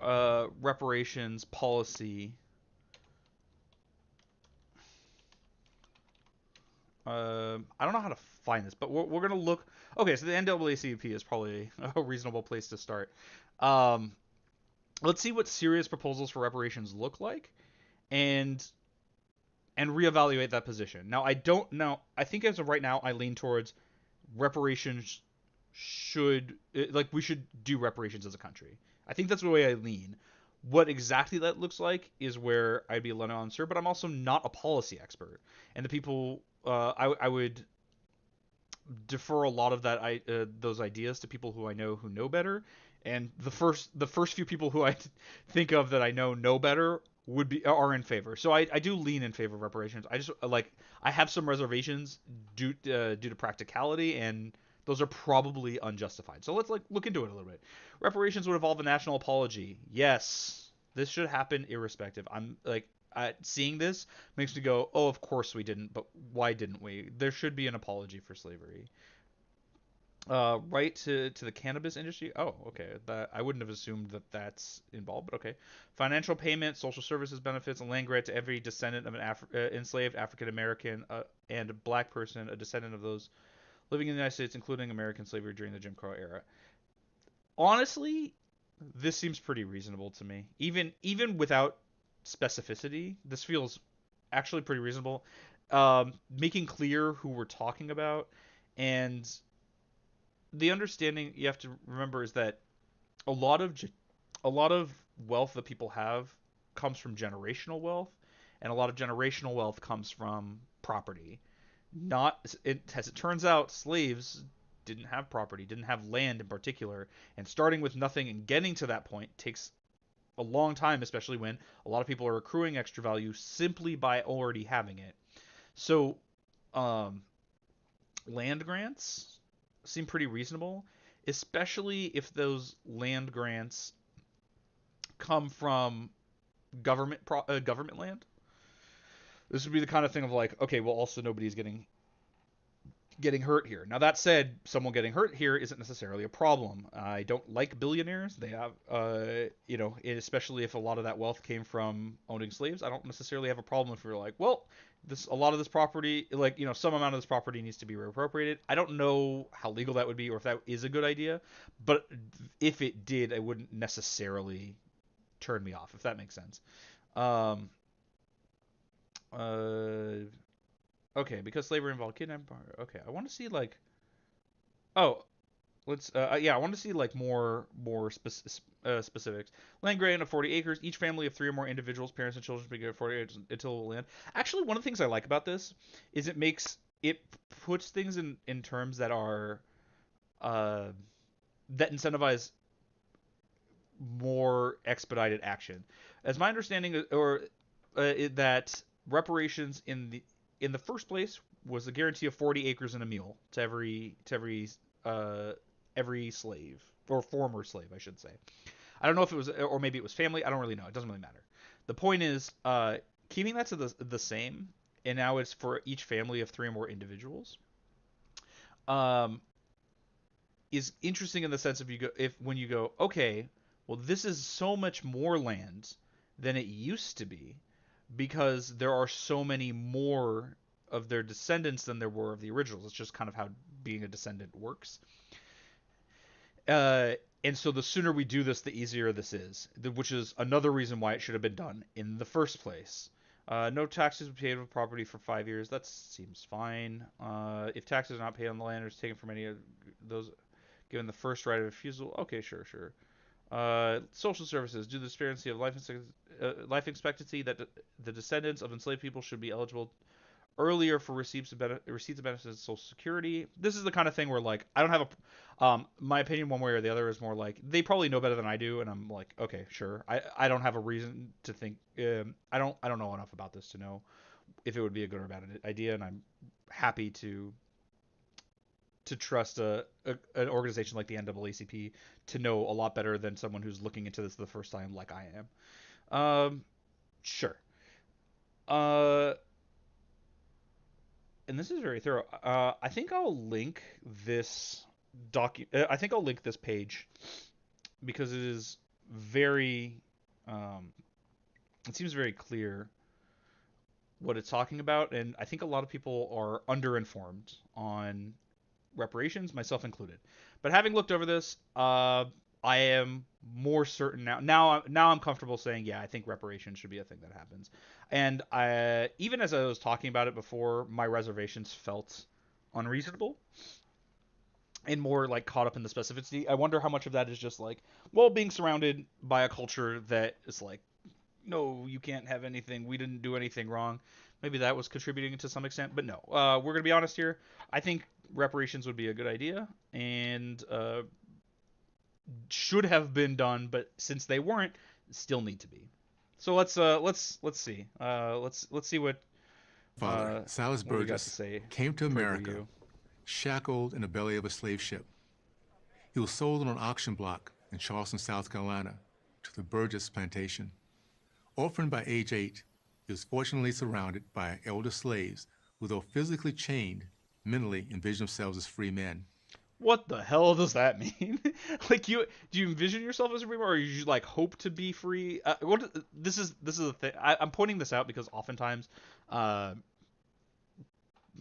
reparations policy. I don't know how to find this, but we're gonna look. Okay, so the NAACP is probably a reasonable place to start. Um, let's see what serious proposals for reparations look like, and reevaluate that position. Now, I don't know. I think as of right now, I lean towards reparations we should do reparations as a country. I think that's the way I lean. What exactly that looks like is where I'd be a little unsure, but I'm also not a policy expert. And the people, I would defer a lot of those ideas to people who I know who know better. And the first few people who I think of that I know better are in favor. So I do lean in favor of reparations. I just I have some reservations due to practicality, and those are probably unjustified. So let's look into it a little bit. Reparations would involve a national apology. Yes, this should happen irrespective. I'm seeing this makes me go, oh, of course we didn't, but why didn't we? There should be an apology for slavery. Right to the cannabis industry. Oh, okay. I wouldn't have assumed that that's involved, but okay. Financial payment, social services benefits, and land grant to every descendant of an enslaved African American and a black person, a descendant of those living in the United States, including American slavery during the Jim Crow era. Honestly, this seems pretty reasonable to me. Even without specificity, this feels actually pretty reasonable. Making clear who we're talking about, and the understanding you have to remember is that a lot of wealth that people have comes from generational wealth, and a lot of generational wealth comes from property. As it turns out, slaves didn't have property, didn't have land in particular, and starting with nothing and getting to that point takes a long time, especially when a lot of people are accruing extra value simply by already having it. So, land grants seem pretty reasonable, especially if those land grants come from government land. This would be the kind of thing of like, okay, well, also nobody's getting hurt here. Now that said, someone getting hurt here isn't necessarily a problem. I don't like billionaires. They have, especially if a lot of that wealth came from owning slaves. I don't necessarily have a problem if you're like, well, a lot of this property, some amount of this property needs to be reappropriated. I don't know how legal that would be or if that is a good idea, but if it did, it wouldn't necessarily turn me off, if that makes sense. Okay, because slavery involved kidnapping. Okay, I want to see I want to see more specifics. Land grant of 40 acres. Each family of 3 or more individuals, parents and children, can get 40 acres until land. Actually, one of the things I like about this is it puts things in terms that are that incentivize more expedited action. As my understanding, that reparations in the first place was a guarantee of 40 acres and a mule to every slave, or former slave, I should say. I don't know if it was, or maybe it was family. I don't really know. It doesn't really matter. The point is, keeping that to the same, and now it's for each family of 3 or more individuals, is interesting in the sense of when you go, okay, well, this is so much more land than it used to be, because there are so many more of their descendants than there were of the originals. It's just kind of how being a descendant works. And so the sooner we do this, the easier this is, which is another reason why it should have been done in the first place. No taxes paid on property for 5 years. That seems fine. If taxes are not paid on the land or is taken from any of those given the first right of refusal, okay, sure. Social services. Due to the disparity of life expectancy, that the descendants of enslaved people should be eligible earlier for receipts of benefits of Social Security. This is the kind of thing where I don't have my opinion one way or the other is more like they probably know better than I do, and I'm like, okay, sure. I don't have a reason to think. I don't know enough about this to know if it would be a good or bad idea, and I'm happy to to trust an organization like the NAACP to know a lot better than someone who's looking into this the first time, like I am. Sure. Uh, and this is very thorough. I think I'll link this I think I'll link this page because it is very. It seems very clear what it's talking about, and I think a lot of people are underinformed on reparations, myself included. But having looked over this, I am more certain now. Now I'm comfortable saying, yeah, I think reparations should be a thing that happens. And even as I was talking about it before, my reservations felt unreasonable and more like caught up in the specificity. I wonder how much of that is just like, well, being surrounded by a culture that is like, no, you can't have anything. We didn't do anything wrong. Maybe that was contributing to some extent, but no. We're gonna be honest here. I think reparations would be a good idea and should have been done, but since they weren't, still need to be. So let's see. Let's see what Father, Silas what we got Burgess, to say came to for America you. shackled in the belly of a slave ship. He was sold on an auction block in Charleston, South Carolina, to the Burgess plantation. Orphaned by age 8, he was fortunately surrounded by elder slaves who, though physically chained, mentally envisioned themselves as free men. What the hell does that mean? Like, do you envision yourself as a free man, or you like hope to be free? This is the thing. I'm pointing this out because oftentimes,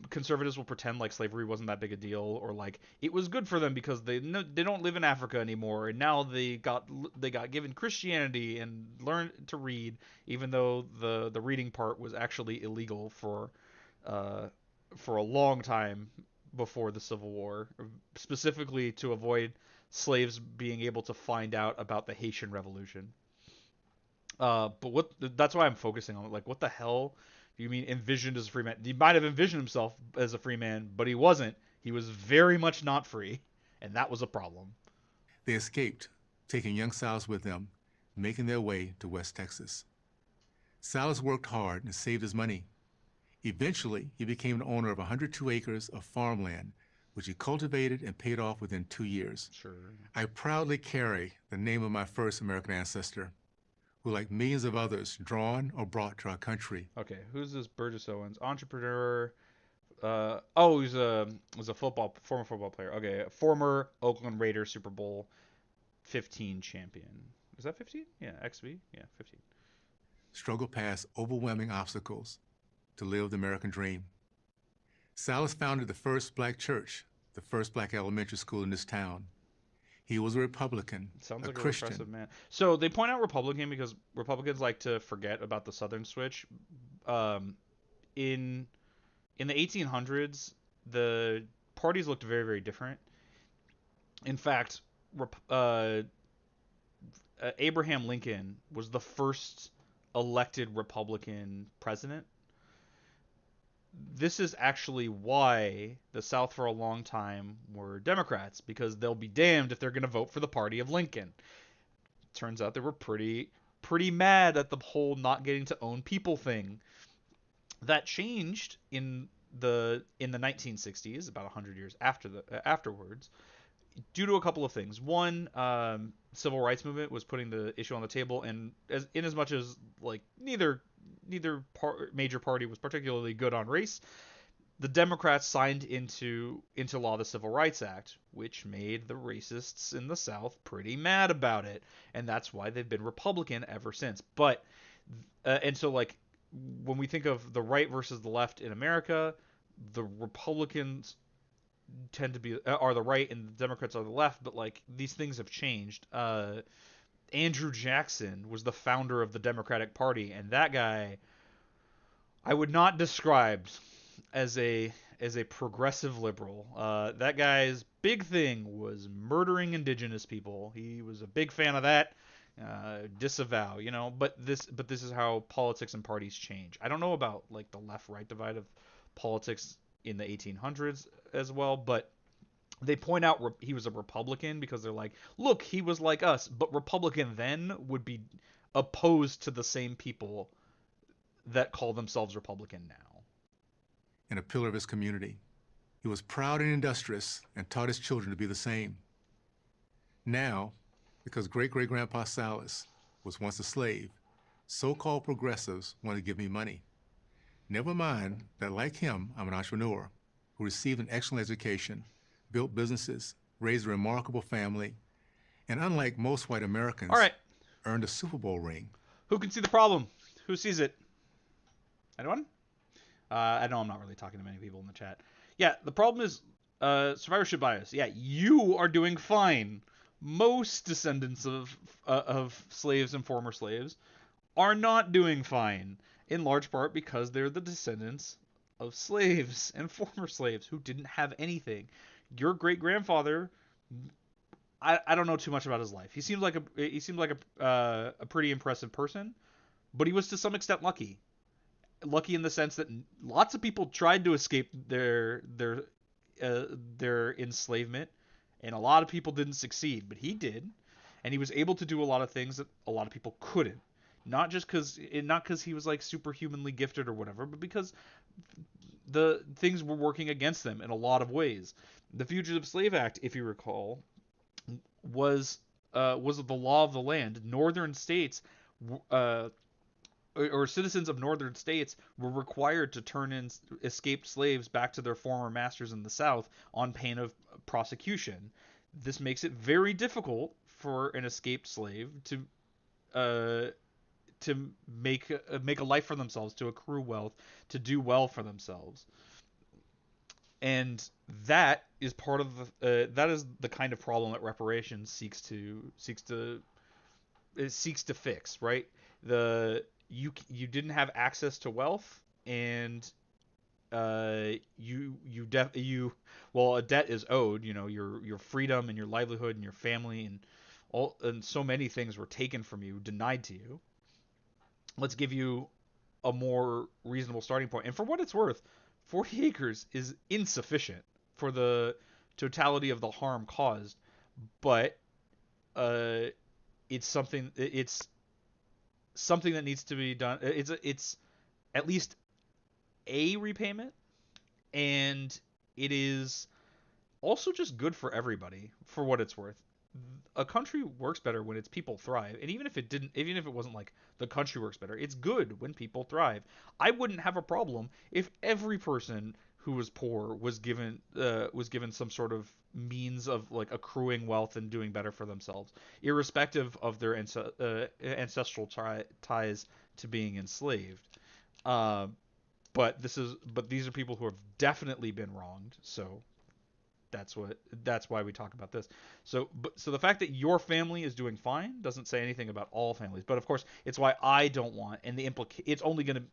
conservatives will pretend like slavery wasn't that big a deal, or like it was good for them because they don't live in Africa anymore, and now they got given Christianity and learned to read, even though the reading part was actually illegal for a long time before the Civil War, specifically to avoid slaves being able to find out about the Haitian Revolution. But that's why I'm focusing on it. Like, what the hell do you mean envisioned as a free man? He might have envisioned himself as a free man, but he wasn't. He was very much not free, and that was a problem. They escaped, taking young Silas with them, making their way to West Texas. Silas worked hard and saved his money. Eventually, he became the owner of 102 acres of farmland, which he cultivated and paid off within 2 years. Sure. I proudly carry the name of my first American ancestor, who, like millions of others, drawn or brought to our country. Okay, who's this Burgess Owens? Entrepreneur. He's a former football player. Okay, former Oakland Raiders Super Bowl 15 champion. Is that 15? Yeah, XV. Yeah, 15. Struggled past overwhelming obstacles to live the American dream. Silas founded the first black church, the first black elementary school in this town. He was a Republican, Sounds a like Christian. a repressive man. So they point out Republican because Republicans like to forget about the Southern switch. In the 1800s, the parties looked very, very different. In fact, Abraham Lincoln was the first elected Republican president. This is actually why the South for a long time were Democrats, because they'll be damned if they're going to vote for the party of Lincoln. Turns out they were pretty mad at the whole not getting to own people thing. That changed in the 1960s, about 100 years afterwards, due to a couple of things. One, civil rights movement was putting the issue on the table, and in as much as like neither major party was particularly good on race, the Democrats signed into law the Civil Rights Act, which made the racists in the South pretty mad about it, and that's why they've been Republican ever since. But and so like when we think of the right versus the left in America, the Republicans tend to be are the right and the Democrats are the left, but like these things have changed. Andrew Jackson was the founder of the Democratic Party, and that guy I would not describe as a progressive liberal. That guy's big thing was murdering indigenous people. He was a big fan of that. Disavow, but this is how politics and parties change. I don't know about like the left-right divide of politics in the 1800s as well, but they point out he was a Republican because they're like, look, he was like us, but Republican then would be opposed to the same people that call themselves Republican now. And a pillar of his community. He was proud and industrious and taught his children to be the same. Now, because great-great-grandpa Silas was once a slave, so-called progressives want to give me money. Never mind that, like him, I'm an entrepreneur who received an excellent education, built businesses, raised a remarkable family, and unlike most white Americans, All right. earned a Super Bowl ring. Who can see the problem? Who sees it? Anyone? I know I'm not really talking to many people in the chat. Yeah, the problem is survivorship bias. Yeah, you are doing fine. Most descendants of slaves and former slaves are not doing fine, in large part because they're the descendants of slaves and former slaves who didn't have anything. Your great grandfather, I don't know too much about his life. He seemed like a pretty impressive person, but he was to some extent lucky. Lucky in the sense that lots of people tried to escape their enslavement, and a lot of people didn't succeed, but he did, and he was able to do a lot of things that a lot of people couldn't. Not because he was like superhumanly gifted or whatever, but because the things were working against them in a lot of ways. The Fugitive Slave Act, if you recall, was the law of the land. Northern states, or citizens of northern states, were required to turn in escaped slaves back to their former masters in the South on pain of prosecution. This makes it very difficult for an escaped slave to make a life for themselves, to accrue wealth, to do well for themselves. And that is part of that is the kind of problem that reparations seeks to fix, right? You didn't have access to wealth, and a debt is owed. You know, your freedom and your livelihood and your family and so many things were taken from you, denied to you. Let's give you a more reasonable starting point. And for what it's worth, 40 acres is insufficient for the totality of the harm caused, but it's something that needs to be done. It's at least a repayment, and it is also just good for everybody, for what it's worth. A country works better when its people thrive, and even if it wasn't like the country works better, it's good when people thrive. I wouldn't have a problem if every person who was poor was given some sort of means of like accruing wealth and doing better for themselves, irrespective of their ancestral ties to being enslaved. But these are people who have definitely been wronged, so that's why we talk about this. So the fact that your family is doing fine doesn't say anything about all families. But of course, it's why I don't want, and it's only going to,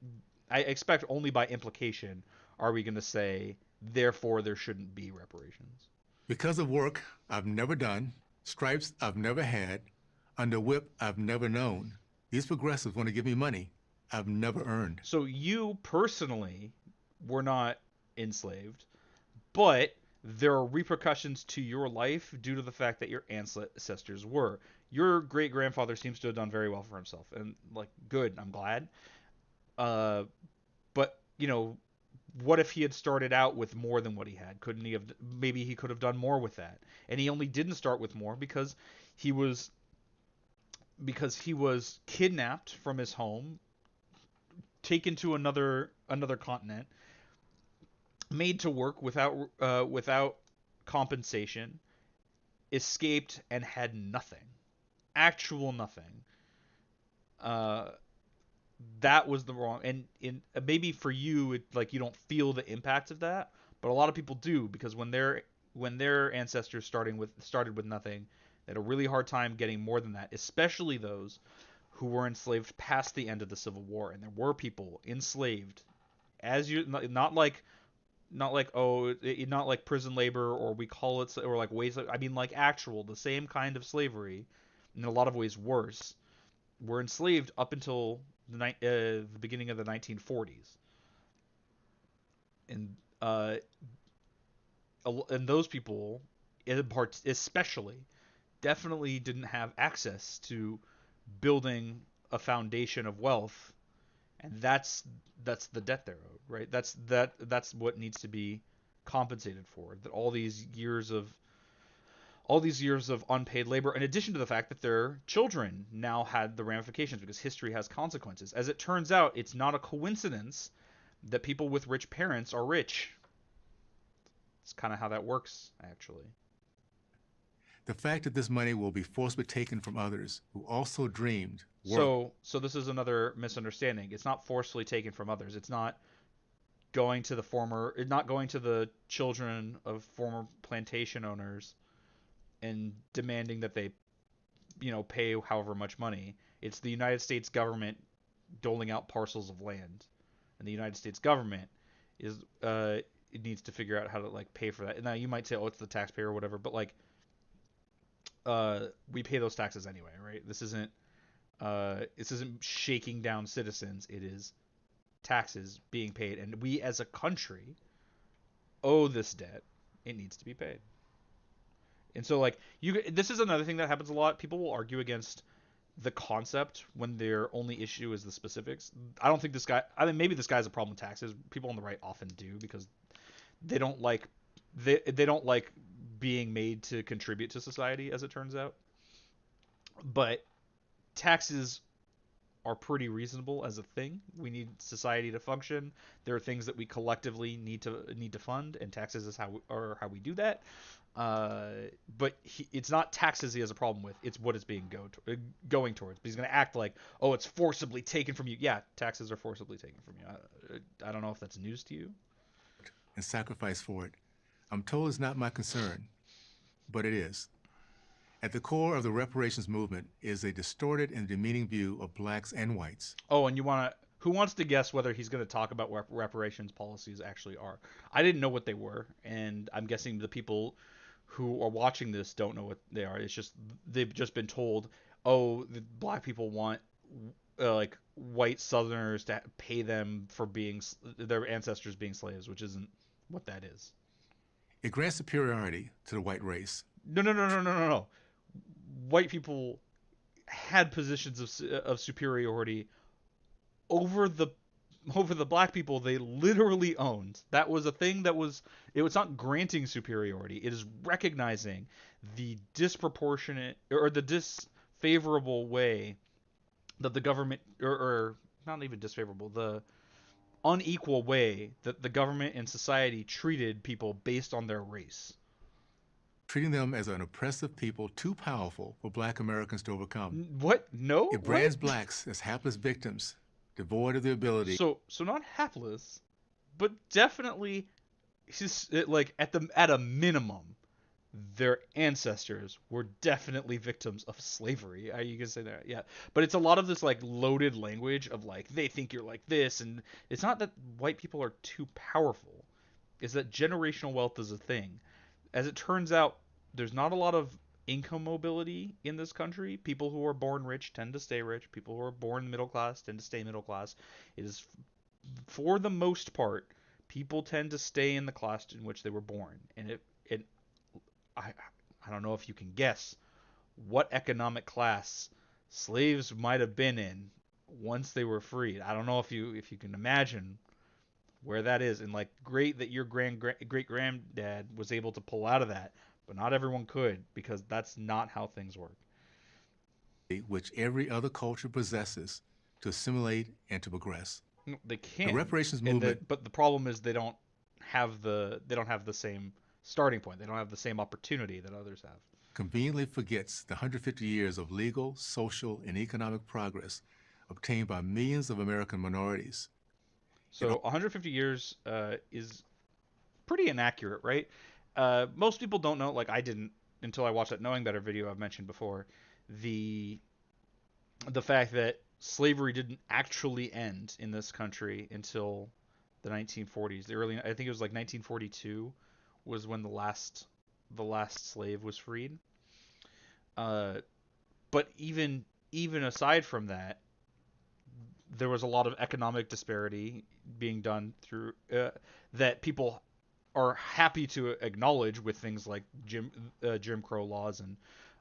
I expect only by implication are we going to say, therefore there shouldn't be reparations. Because of work I've never done, stripes I've never had, under whip I've never known, these progressives want to give me money I've never earned. So you personally were not enslaved, but there are repercussions to your life due to the fact that your ancestors were. Your great-grandfather seems to have done very well for himself, and like, good, I'm glad. But you know, what if he had started out with more than what he had? Couldn't he have? Maybe he could have done more with that, and he only didn't start with more because he was kidnapped from his home, taken to another continent, made to work without compensation, escaped, and had nothing, actual nothing. That was the wrong, and maybe for you, you don't feel the impact of that, but a lot of people do, because when their ancestors started with nothing, they had a really hard time getting more than that, especially those who were enslaved past the end of the Civil War, and there were people enslaved, not like prison labor, or we call it, or like ways. I mean, like actual, the same kind of slavery, in a lot of ways worse, were enslaved up until the beginning of the 1940s, and those people, in part, especially, definitely didn't have access to building a foundation of wealth. And that's the debt they're owed, right? That's what needs to be compensated for. That all these years of unpaid labor, in addition to the fact that their children now had the ramifications because history has consequences. As it turns out, it's not a coincidence that people with rich parents are rich. It's kind of how that works, actually. The fact that this money will be forcibly taken from others who also dreamed. So this is another misunderstanding. It's not forcefully taken from others. It's not going to the children of former plantation owners and demanding that they, pay however much money. It's the United States government doling out parcels of land, and the United States government is it needs to figure out how to pay for that. And now you might say, oh, it's the taxpayer or whatever, but we pay those taxes anyway, right? This isn't shaking down citizens. It is taxes being paid, and we as a country owe this debt. It needs to be paid. And so this is another thing that happens a lot. People will argue against the concept when their only issue is the specifics. I don't think maybe this guy has a problem with taxes. People on the right often do, because they don't like being made to contribute to society, as it turns out. But taxes are pretty reasonable as a thing. We need society to function. There are things that we collectively need to fund, and taxes is how we do that. But it's not taxes he has a problem with. It's what it's being going towards. But he's going to act like, oh, it's forcibly taken from you. Yeah, taxes are forcibly taken from you. I don't know if that's news to you. And sacrifice for it. I'm told it's not my concern, but it is. At the core of the reparations movement is a distorted and demeaning view of blacks and whites. Oh, and who wants to guess whether he's going to talk about what reparations policies actually are? I didn't know what they were, and I'm guessing the people who are watching this don't know what they are. It's just they've just been told, oh, the black people want white Southerners to pay them for their ancestors being slaves, which isn't what that is. It grants superiority to the white race. No. White people had positions of superiority over the black people they literally owned. That was a thing it was not granting superiority. It is recognizing the disproportionate or the disfavorable way that the government, or not even disfavorable, the unequal way that the government and society treated people based on their race. Treating them as an oppressive people too powerful for black Americans to overcome. What? No? It brands blacks as hapless victims, devoid of the ability. So not hapless, but definitely, at a minimum, their ancestors were definitely victims of slavery. You can say that, yeah. But it's a lot of this loaded language of they think you're like this, and it's not that white people are too powerful. It's that generational wealth is a thing. As it turns out, there's not a lot of income mobility in this country. People who are born rich tend to stay rich. People who are born middle class tend to stay middle class. It is, for the most part, people tend to stay in the class in which they were born. And I don't know if you can guess what economic class slaves might have been in once they were freed. I don't know if you can imagine where that is. And great that your great granddad was able to pull out of that, but not everyone could, because that's not how things work. Which every other culture possesses to assimilate and to progress. They can. The reparations movement, but the problem is they don't have the same starting point. They don't have the same opportunity that others have. Conveniently forgets the 150 years of legal, social, and economic progress obtained by millions of American minorities. So 150 years is pretty inaccurate, right? Most people don't know, I didn't until I watched that Knowing Better video I've mentioned before, the fact that slavery didn't actually end in this country until the 1940s. I think it was 1942 was when the last slave was freed. But even aside from that, there was a lot of economic disparity being done through that people are happy to acknowledge with things like Jim Crow laws and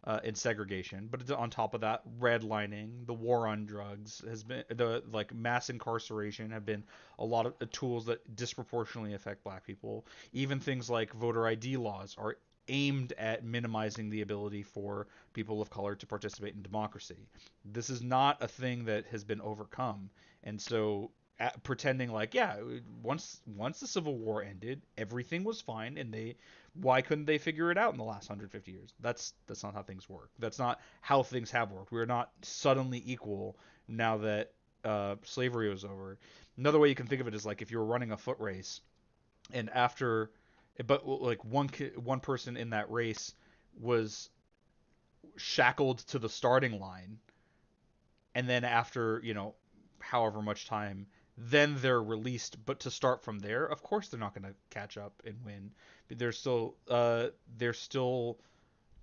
and segregation. But on top of that, redlining, the war on drugs has been the like mass incarceration have been a lot of tools that disproportionately affect black people. Even things like voter ID laws are aimed at minimizing the ability for people of color to participate in democracy. This is not a thing that has been overcome. And so pretending like, yeah, once the Civil War ended, everything was fine, and why couldn't they figure it out in the last 150 years? That's not how things work. That's not how things have worked. We're not suddenly equal now that slavery was over. Another way you can think of it is like if you were running a foot race, and but like one person in that race was shackled to the starting line, and then after however much time, then they're released. But to start from there, of course they're not going to catch up and win. They're still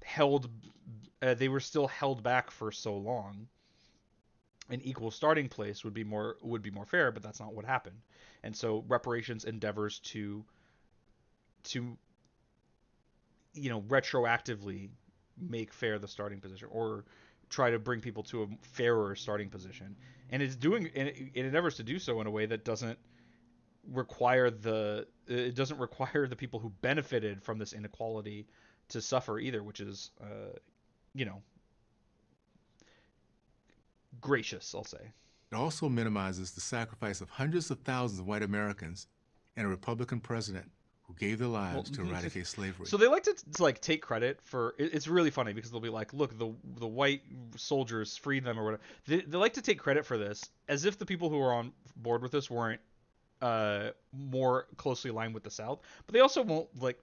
held. They were still held back for so long. An equal starting place would be more fair, but that's not what happened. And so reparations endeavors to retroactively make fair the starting position, or try to bring people to a fairer starting position. And it endeavors to do so in a way that doesn't require the people who benefited from this inequality to suffer either, which is gracious, I'll say. It also minimizes the sacrifice of hundreds of thousands of white Americans and a Republican president who gave their lives to eradicate slavery. So they like to like take credit for it's really funny because they'll be like, look, the white soldiers freed them or whatever. They like to take credit for this as if the people who are on board with this weren't more closely aligned with the South. But they also won't, like,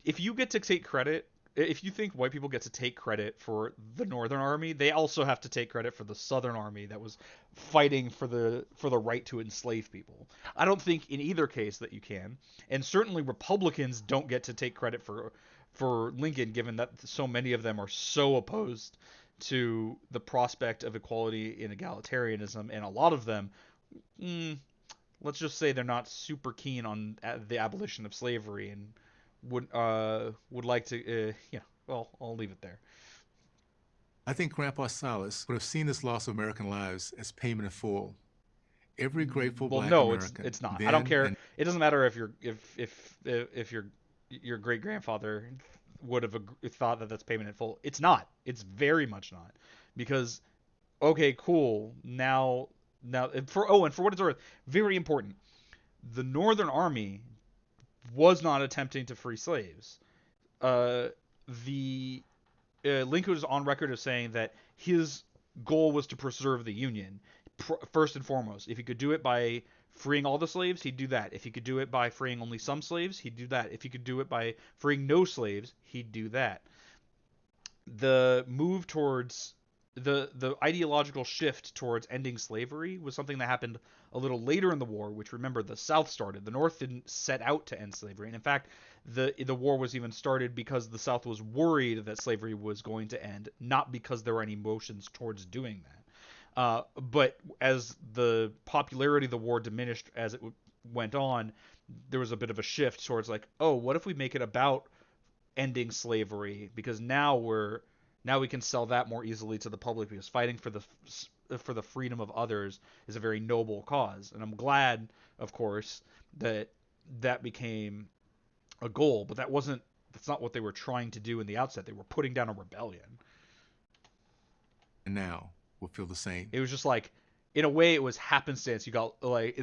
if you get to take credit, if you think white people get to take credit for the Northern Army, they also have to take credit for the Southern Army that was fighting for the right to enslave people. I don't think in either case that you can, and certainly Republicans don't get to take credit for Lincoln, given that so many of them are so opposed to the prospect of equality and egalitarianism, and a lot of them, let's just say they're not super keen on the abolition of slavery and would like to, well, I'll leave it there. I think Grandpa Silas would have seen this loss of American lives as payment in full. Every grateful black American. It's not. I don't care. It doesn't matter if your great grandfather would have thought that that's payment in full. It's not. It's very much not. Because, okay, cool. Now, and for what it's worth, very important. The Northern Army was not attempting to free slaves. Lincoln was on record of saying that his goal was to preserve the Union, first and foremost. If he could do it by freeing all the slaves, he'd do that. If he could do it by freeing only some slaves, he'd do that. If he could do it by freeing no slaves, he'd do that. The move towards the ideological shift towards ending slavery was something that happened a little later in the war, which, remember, the South started. The North didn't set out to end slavery. And in fact, the war was even started because the South was worried that slavery was going to end, not because there were any motions towards doing that. But as the popularity of the war diminished as it went on, there was a bit of a shift towards like, oh, what if we make it about ending slavery? Because now we can sell that more easily to the public, because fighting for the freedom of others is a very noble cause. And I'm glad, of course, that became a goal, but that's not what they were trying to do in the outset. They were putting down a rebellion. And now we'll feel the same. It was just like, in a way, it was happenstance. You got like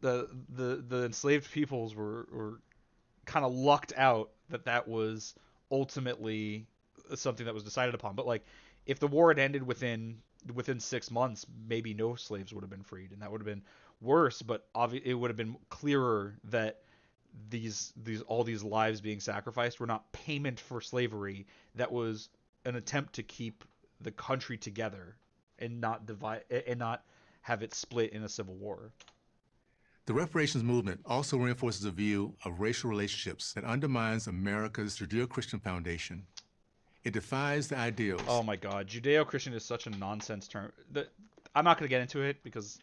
the enslaved peoples were kind of lucked out that was ultimately something that was decided upon. But like, if the war had ended within 6 months, maybe no slaves would have been freed, and that would have been worse. But it would have been clearer that all these lives being sacrificed were not payment for slavery. That was an attempt to keep the country together and not divide and not have it split in a civil war. The reparations movement also reinforces a view of racial relationships that undermines America's Judeo-Christian foundation. It defies the ideals. Oh my God, Judeo-Christian is such a nonsense term. I'm not going to get into it because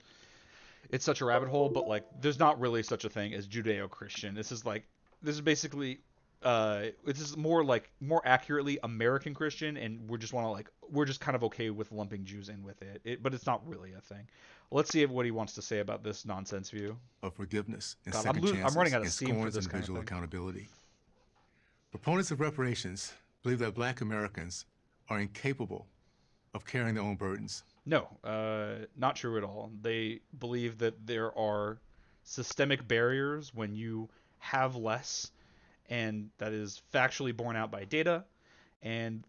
it's such a rabbit hole. But like, there's not really such a thing as Judeo-Christian. This is basically this is more accurately American Christian, and we're just kind of okay with lumping Jews in with but it's not really a thing. Let's see what he wants to say about this nonsense view. Of forgiveness and God, second chances I'm running out of and steam for scorns this kind of individual thing. accountability. Proponents of reparations believe that Black Americans are incapable of carrying their own burdens. No, not true at all. They believe that there are systemic barriers when you have less, and that is factually borne out by data. And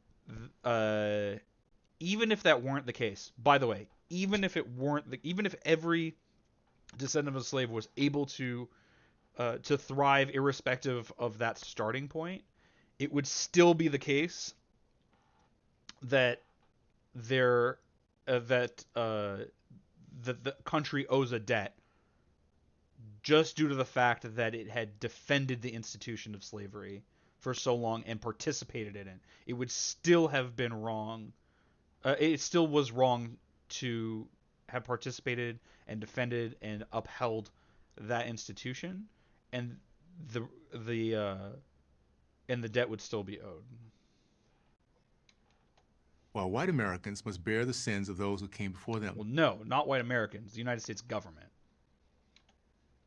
even if that weren't the case, by the way, even if every descendant of a slave was able to thrive irrespective of that starting point, it would still be the case that that the country owes a debt just due to the fact that it had defended the institution of slavery for so long and participated in it. It would still have been wrong. It still was wrong to have participated and defended and upheld that institution, and the debt would still be owed. While white Americans must bear the sins of those who came before them. Well, no, not white Americans. The United States government.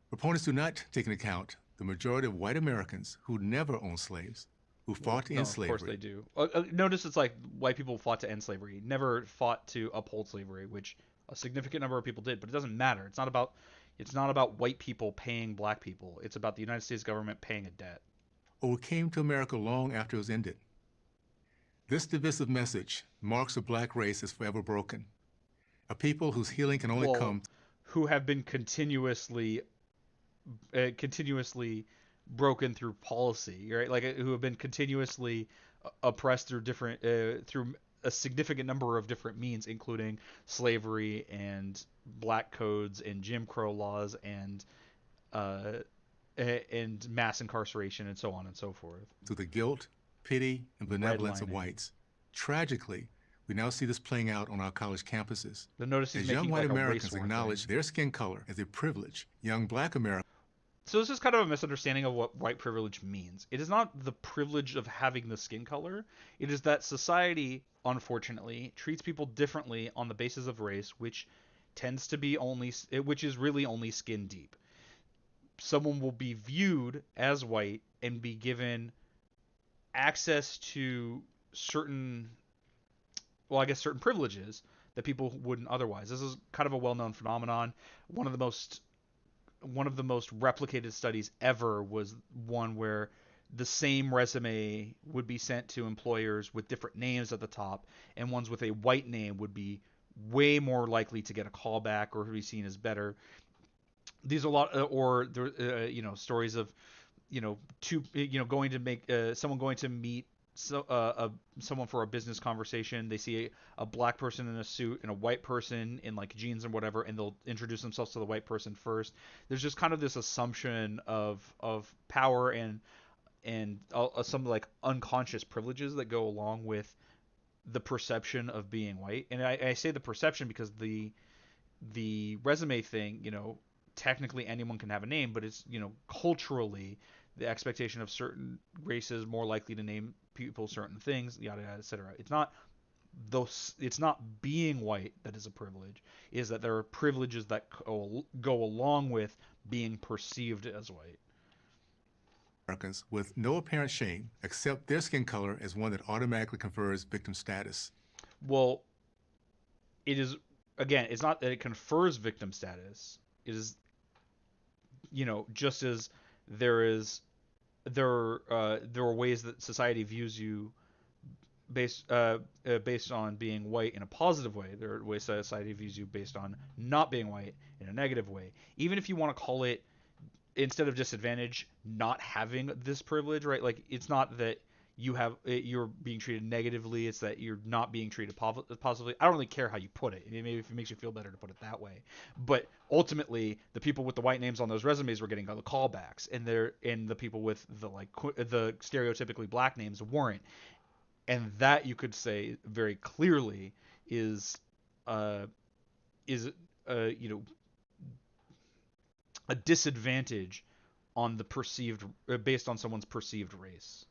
Proponents do not take into account the majority of white Americans who never owned slaves, who fought to end slavery. Of course they do. Notice it's like white people fought to end slavery, never fought to uphold slavery, which a significant number of people did. But it doesn't matter. It's not about white people paying black people. It's about the United States government paying a debt. Or who came to America long after it was ended. This divisive message marks the black race as forever broken. A people whose healing can only come. Who have been continuously broken through policy, right? Like who have been continuously oppressed through through a significant number of different means, including slavery and black codes and Jim Crow laws and mass incarceration and so on and so forth. Through the guilt, pity, and benevolence of whites. Tragically, we now see this playing out on our college campuses. As young white Americans acknowledge their skin color as a privilege, young black Americans. So this is kind of a misunderstanding of what white privilege means. It is not the privilege of having the skin color. It is that society, unfortunately, treats people differently on the basis of race, which is really only skin deep. Someone will be viewed as white and be given access to certain privileges that people wouldn't otherwise. This is kind of a well-known phenomenon. One of the most replicated studies ever was one where the same resume would be sent to employers with different names at the top, and ones with a white name would be way more likely to get a callback or be seen as better. These are a lot, stories of someone going to meet someone for a business conversation. They see a black person in a suit and a white person in like jeans and whatever, and they'll introduce themselves to the white person first. There's just kind of this assumption of power and some like unconscious privileges that go along with the perception of being white. And I say the perception because the resume thing, technically anyone can have a name, but it's, culturally the expectation of certain races more likely to name people certain things, yada yada, etc. It's not being white that is a privilege. It is that there are privileges that go along with being perceived as white. Americans with no apparent shame accept their skin color as one that automatically confers victim status. Well, it's not that it confers victim status. It is, just as there are ways that society views you based on being white in a positive way. There are ways society views you based on not being white in a negative way. Even if you want to call it, instead of disadvantage, not having this privilege, right? Like, it's not that you're being treated negatively, it's that you're not being treated positively. I don't really care how you put it. Maybe if it makes you feel better to put it that way. But ultimately, the people with the white names on those resumes were getting the callbacks, and the people with the stereotypically black names weren't. And that, you could say very clearly, is a disadvantage on the perceived based on someone's perceived race.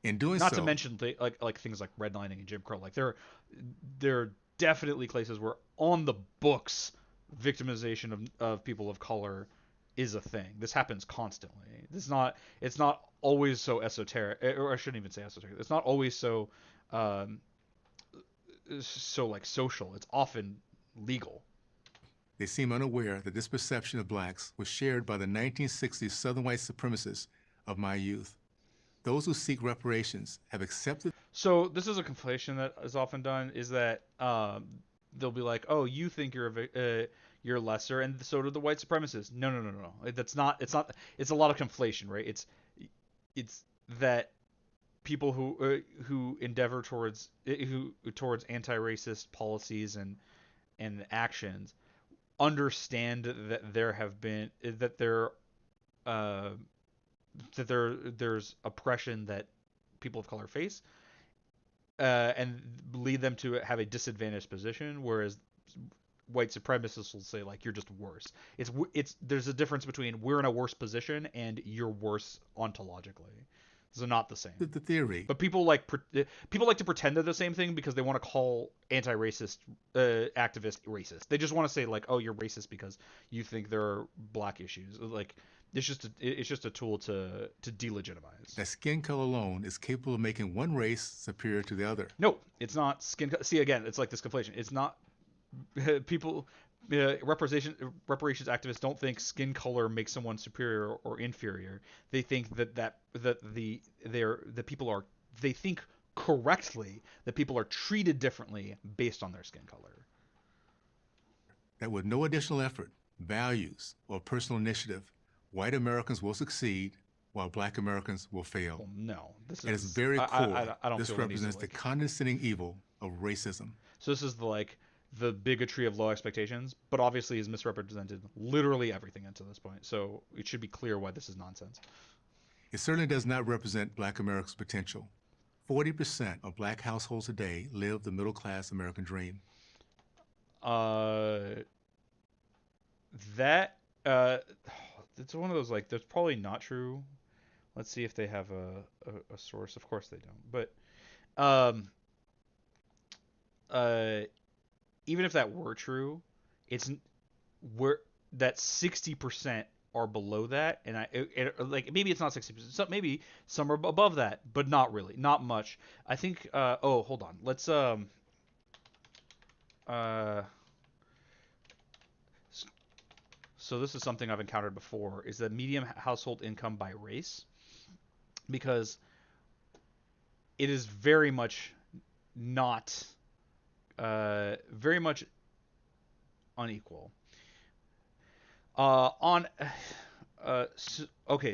In doing Not so, to mention like things like redlining and Jim Crow. Like there are definitely cases where on the books victimization of people of color is a thing. This happens constantly. It's not always so esoteric, or I shouldn't even say esoteric. It's not always so like social. It's often legal. they seem unaware that this perception of blacks was shared by the 1960s Southern white supremacists of my youth. Those who seek reparations have accepted. So this is a conflation that is often done. Is that they'll be like, "Oh, you think you're lesser, and so do the white supremacists." No. That's not. It's not. It's a lot of conflation, right? It's that people who endeavor towards anti-racist policies and actions understand that there's oppression that people of color face, and lead them to have a disadvantaged position, whereas white supremacists will say like you're just worse. There's a difference between we're in a worse position and you're worse ontologically. They're not the same. The theory. But people like to pretend they're the same thing because they want to call anti-racist activists racist. They just want to say like, oh, you're racist because you think there are black issues. Like it's just a tool to delegitimize. That skin color alone is capable of making one race superior to the other. No, it's not skin. See, again, it's like this conflation. It's not people. Reparations activists don't think skin color makes someone superior or inferior. They think they think correctly that people are treated differently based on their skin color. That with no additional effort, values, or personal initiative, white Americans will succeed while black Americans will fail. Well, no, At its very core, I don't this feel it needs to, represents the condescending evil of racism. So this is the bigotry of low expectations, but obviously has misrepresented literally everything until this point. So it should be clear why this is nonsense. It certainly does not represent black America's potential. 40% of black households today live the middle-class American dream. It's one of those like that's probably not true. Let's see if they have a source. Of course they don't. But even if that were true, that 60% are below that, and like maybe it's not 60%. So maybe some are above that, but not really, not much. I think. Oh, hold on. Let's So this is something I've encountered before: is the median household income by race, because it is very much not. Very much unequal. Okay,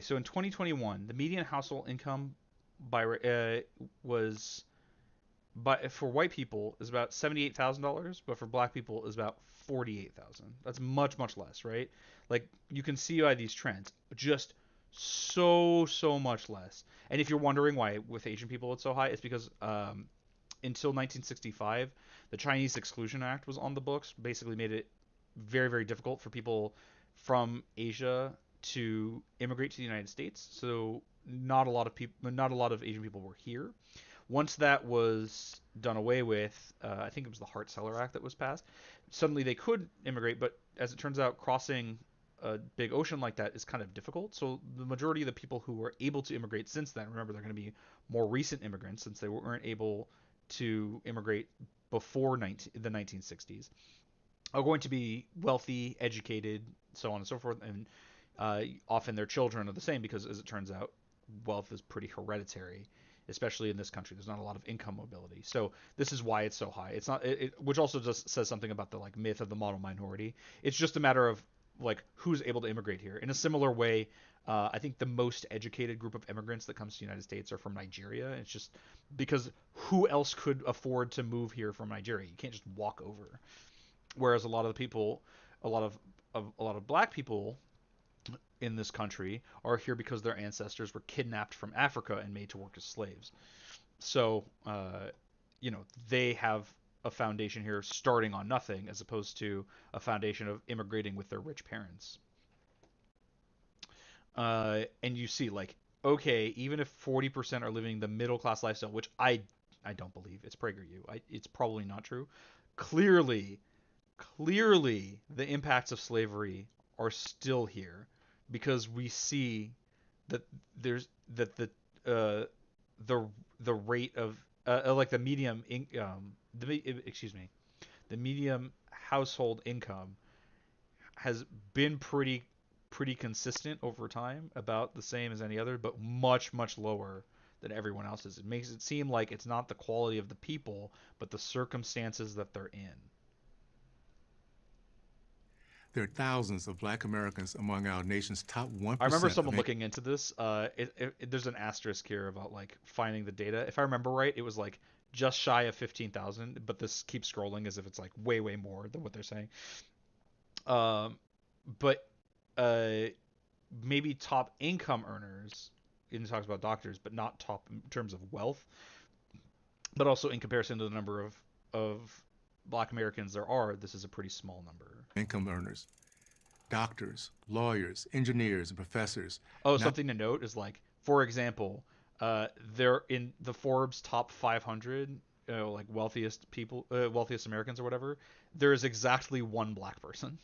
so in 2021, the median household income for white people is about $78,000, but for black people is about $48,000. That's much less, right? Like you can see by these trends, just so much less. And if you're wondering why with Asian people it's so high, it's because until 1965, the Chinese Exclusion Act was on the books, basically made it very difficult for people from Asia to immigrate to the United States. So not a lot of Asian people were here. Once that was done away with, I think it was the Hart-Celler Act that was passed, suddenly they could immigrate, but as it turns out, crossing a big ocean like that is kind of difficult. So the majority of the people who were able to immigrate since then, remember they're going to be more recent immigrants since they weren't able to immigrate before the 1960s, are going to be wealthy, educated, so on and so forth, and often their children are the same because, as it turns out, wealth is pretty hereditary, especially in this country. There's not a lot of income mobility, so this is why it's so high. It's not, which also just says something about the like myth of the model minority. It's just a matter of like who's able to immigrate here. In a similar way, I think the most educated group of immigrants that comes to the United States are from Nigeria. It's just because who else could afford to move here from Nigeria? You can't just walk over. Whereas a lot of black people in this country are here because their ancestors were kidnapped from Africa and made to work as slaves. So, they have a foundation here starting on nothing as opposed to a foundation of immigrating with their rich parents. And you see like, okay, even if 40% are living the middle class lifestyle, which I don't believe, it's PragerU. It's probably not true. Clearly, the impacts of slavery are still here, because we see that there's that uh, the the rate of like the medium excuse me, the medium household income has been pretty consistent over time, about the same as any other, but much lower than everyone else's. It makes it seem like it's not the quality of the people, but the circumstances that they're in. There are thousands of black Americans among our nation's top 1%. I remember someone looking into this. There's an asterisk here about like finding the data. If I remember right, it was like just shy of 15,000, but this keeps scrolling as if it's like way more than what they're saying. But maybe top income earners, it talks about doctors, but not top in terms of wealth, but also in comparison to the number of black Americans there are, this is a pretty small number. Income earners, doctors, lawyers, engineers, and professors. Oh, something to note is like, for example, they're in the Forbes top 500, like wealthiest people, wealthiest Americans or whatever. There is exactly one black person.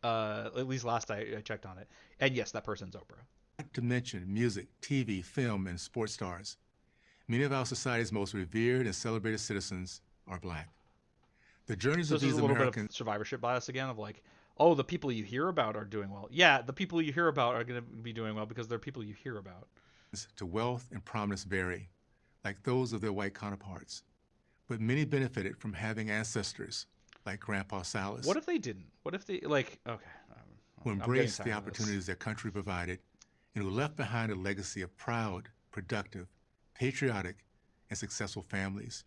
At least last I checked on it. And yes, that person's Oprah. Not to mention music, TV, film, and sports stars. Many of our society's most revered and celebrated citizens are black. The journeys So of this is these a little Americans bit of survivorship bias again, of like, oh, the people you hear about are doing well. Yeah, the people you hear about are going to be doing well because they're people you hear about. to wealth and prominence vary, like those of their white counterparts. But many benefited from having ancestors like Grandpa Salas, What if they didn't? What if they, like, okay. who I'm getting embraced tired the of this. opportunities their country provided, and who left behind a legacy of proud, productive, patriotic, and successful families.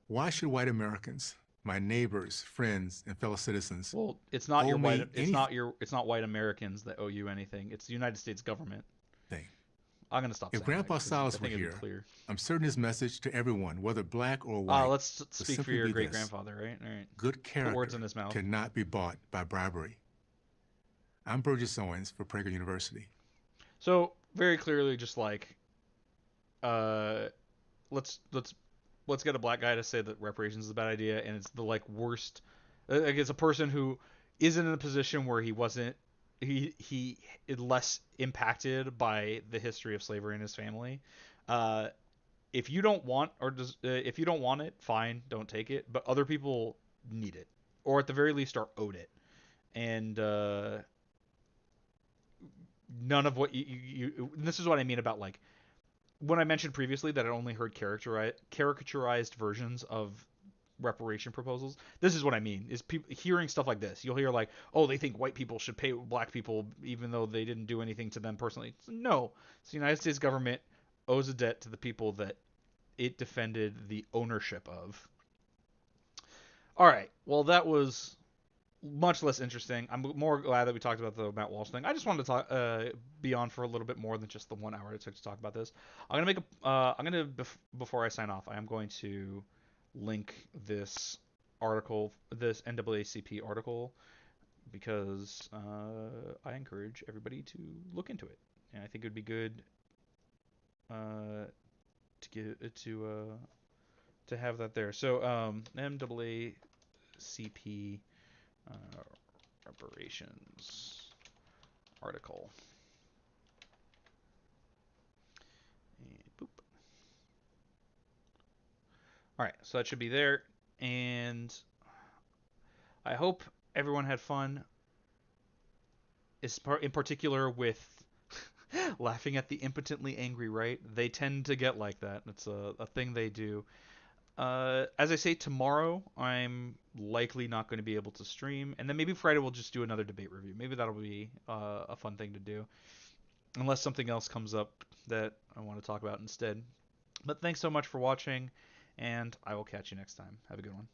Why should white Americans, my neighbors, friends, and fellow citizens, Well, it's not owe your me white. It's anything? not your. It's not white Americans that owe you anything. It's the United States government. I'm gonna stop. If saying Grandpa that 'cause Salas I were think it'd be here, clear. I'm certain his message to everyone, whether black or white, Let's would speak for simply your be great this: grandfather, right? All right. good character words in his mouth. cannot be bought by bribery. I'm Burgess Owens for Prager University. So very clearly, just like, let's get a black guy to say that reparations is a bad idea, and it's the like worst. Like, it's a person who isn't in a position where he wasn't. He is less impacted by the history of slavery in his family. If you don't want if you don't want it, fine, don't take it. But other people need it, or at the very least are owed it. And none of what you this is what I mean about like when I mentioned previously that I only heard caricaturized versions of reparation proposals. This is what I mean, is hearing stuff like this. You'll hear like, oh, they think white people should pay black people even though they didn't do anything to them personally. No, it's the United States government owes a debt to the people that it defended the ownership of. All right, well, that was much less interesting. I'm more glad that we talked about the Matt Walsh thing. I just wanted to talk, be on for a little bit more than just the 1 hour it took to talk about this. I'm gonna make before I sign off, I am going to link this article, this NAACP article, because I encourage everybody to look into it, and I think it would be good to have that there. So NAACP reparations article. And boop. All right, so that should be there, and I hope everyone had fun. In particular with laughing at the impotently angry right. They tend to get like that. It's a thing they do. As I say, tomorrow I'm likely not going to be able to stream, and then maybe Friday we'll just do another debate review. Maybe that'll be a fun thing to do, unless something else comes up that I want to talk about instead. But thanks so much for watching, and I will catch you next time. Have a good one.